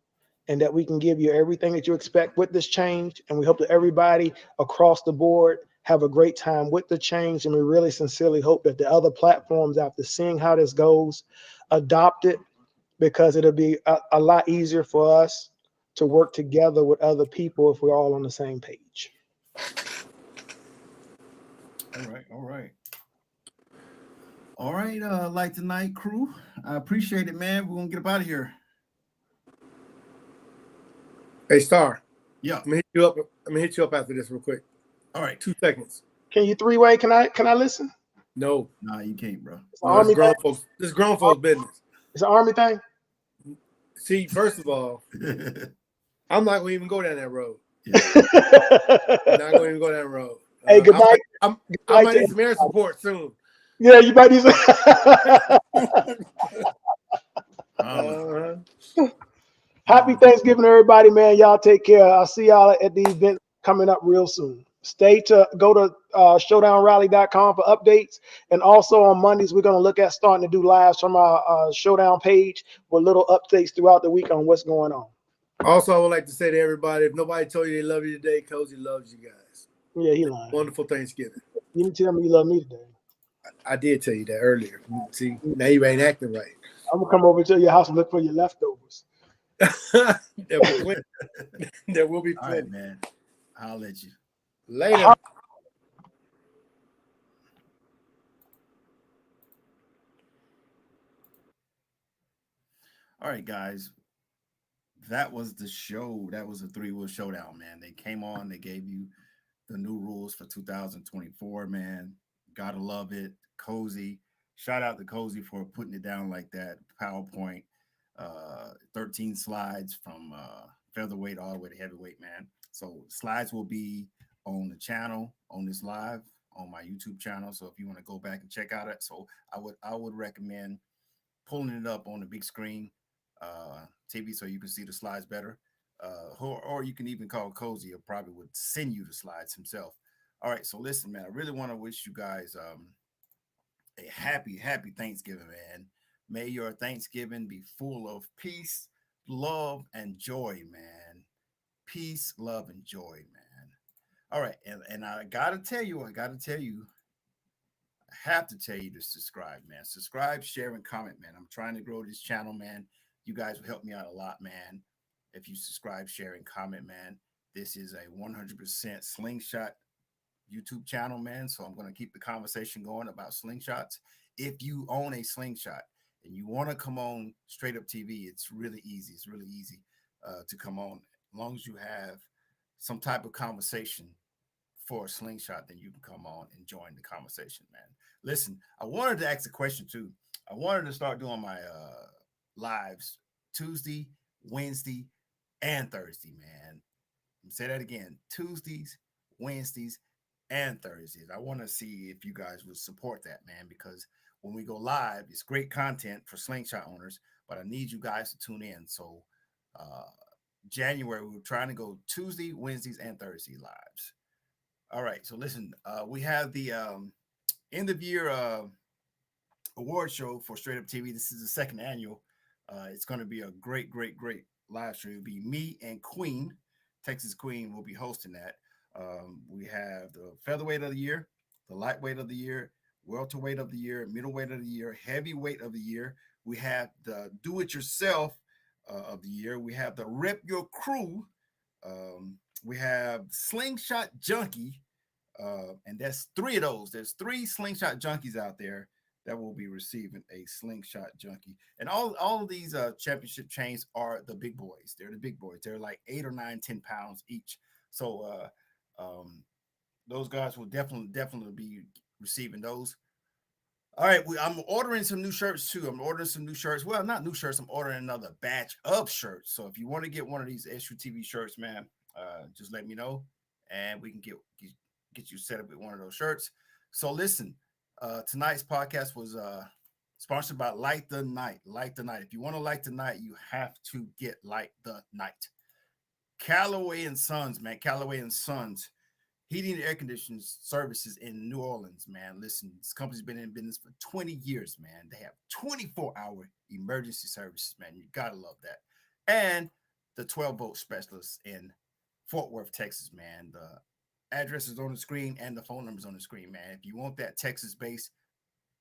and that we can give you everything that you expect with this change. And we hope that everybody across the board have a great time with the change. And we really sincerely hope that the other platforms, after seeing how this goes, adopt it, because it'll be a lot easier for us to work together with other people if we're all on the same page. All right, Light the Night crew. I appreciate it, man. We're gonna get up out of here. Hey, Star. Yeah. I'm gonna hit you up after this real quick. All right. 2 seconds. Can you three-way? Can I listen? No. Nah, you can't, bro. No, this grown folks. This grown folks business. It's an Army thing. See, first of all, I'm not gonna even go down that road. Yeah. I'm not gonna even go down that road. Hey, good night. I might need some air support soon. Yeah, you might need some. Happy Thanksgiving, everybody, man. Y'all take care. I'll see y'all at the event coming up real soon. Go to showdownrally.com for updates. And also on Mondays, we're going to look at starting to do lives from our Showdown page with little updates throughout the week on what's going on. Also, I would like to say to everybody, if nobody told you they love you today, Cozy loves you guys. Yeah, he lying. Wonderful Thanksgiving. You didn't tell me you love me today. I did tell you that earlier. See, now you ain't acting right. I'm going to come over to your house and look for your leftovers. There will be plenty. All right, man. I'll let you. Later. All right, guys. That was the show. That was a 3-wheel showdown, man. They came on. They gave you the new rules for 2024, man. Gotta love it. Cozy. Shout out to Cozy for putting it down like that. PowerPoint. 13 slides from featherweight all the way to heavyweight, man. So slides will be on the channel, on this live, on my YouTube channel. So if you want to go back and check out it, so I would recommend pulling it up on the big screen TV so you can see the slides better. Or you can even call Cozy, or probably would send you the slides himself. All right, so listen, man, I really want to wish you guys a happy Thanksgiving, man. May your Thanksgiving be full of peace, love, and joy, man. Peace, love, and joy, man. All right, and I gotta tell you, I have to tell you to subscribe, man. Subscribe, share, and comment, man. I'm trying to grow this channel, man. You guys will help me out a lot, man. If you subscribe, share, and comment, man. This is a 100% Slingshot YouTube channel, man. So I'm going to keep the conversation going about slingshots. If you own a slingshot and you want to come on Straight Up TV, it's really easy. It's really easy to come on. As long as you have some type of conversation for a slingshot, then you can come on and join the conversation, man. Listen, I wanted to ask a question too. I wanted to start doing my lives Tuesday, Wednesday, and Thursday, man. Say that again: Tuesdays, Wednesdays, and Thursdays. I want to see if you guys would support that, man, because when we go live, it's great content for slingshot owners, but I need you guys to tune in. So January, we were trying to go Tuesday, Wednesdays, and Thursday lives. All right, so listen, we have the end of year award show for Straight Up TV. This is the second annual. It's going to be a great live stream. It'll be me and Queen, Texas Queen, will be hosting that. We have the featherweight of the year, the lightweight of the year, welterweight of the year, middleweight of the year, heavyweight of the year. We have the do-it-yourself of the year. We have the Rep Your Crew. We have Slingshot Junkie, and that's 3 of those. There's 3 Slingshot Junkies out there that will be receiving a Slingshot Junkie. And all of these championship chains are the big boys. They're the big boys. They're like 8 or 9, 10 pounds each. So those guys will definitely be receiving those. All right, I'm ordering some new shirts too. I'm ordering some new shirts. Well, not new shirts. I'm ordering another batch of shirts. So if you want to get one of these SUTV shirts, man, just let me know, and we can get get you set up with one of those shirts. So listen, tonight's podcast was sponsored by Light the Night. Light the Night. If you want to light the night, you have to get Light the Night. Callaway and Sons, man. Callaway and Sons. Heating and air conditioning services in New Orleans, man. Listen, this company's been in business for 20 years, man. They have 24-hour emergency services, man. You got to love that. And the 12-volt specialist in Fort Worth, Texas, man. The address is on the screen and the phone number is on the screen, man. If you want that Texas base,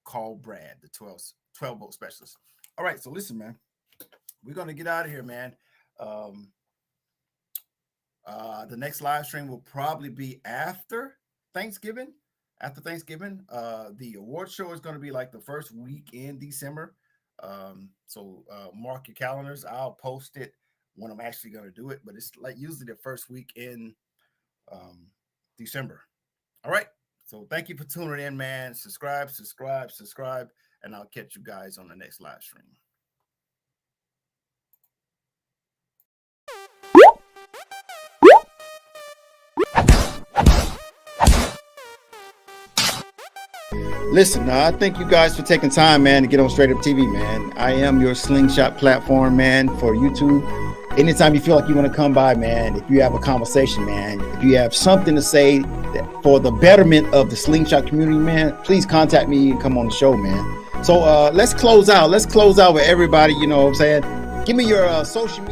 call Brad, the 12-volt specialist. All right, so listen, man. We're going to get out of here, man. The next live stream will probably be after Thanksgiving. The award show is going to be like the first week in December. So mark your calendars. I'll post it when I'm actually going to do it, but it's like usually the first week in December. All right. So thank you for tuning in, man. Subscribe, and I'll catch you guys on the next live stream. Listen, I thank you guys for taking time, man, to get on Straight Up TV, man. I am your Slingshot platform, man, for YouTube. Anytime you feel like you want to come by, man, if you have a conversation, man, if you have something to say for the betterment of the Slingshot community, man, please contact me and come on the show, man. So let's close out. Let's close out with everybody, you know what I'm saying? Give me your social media.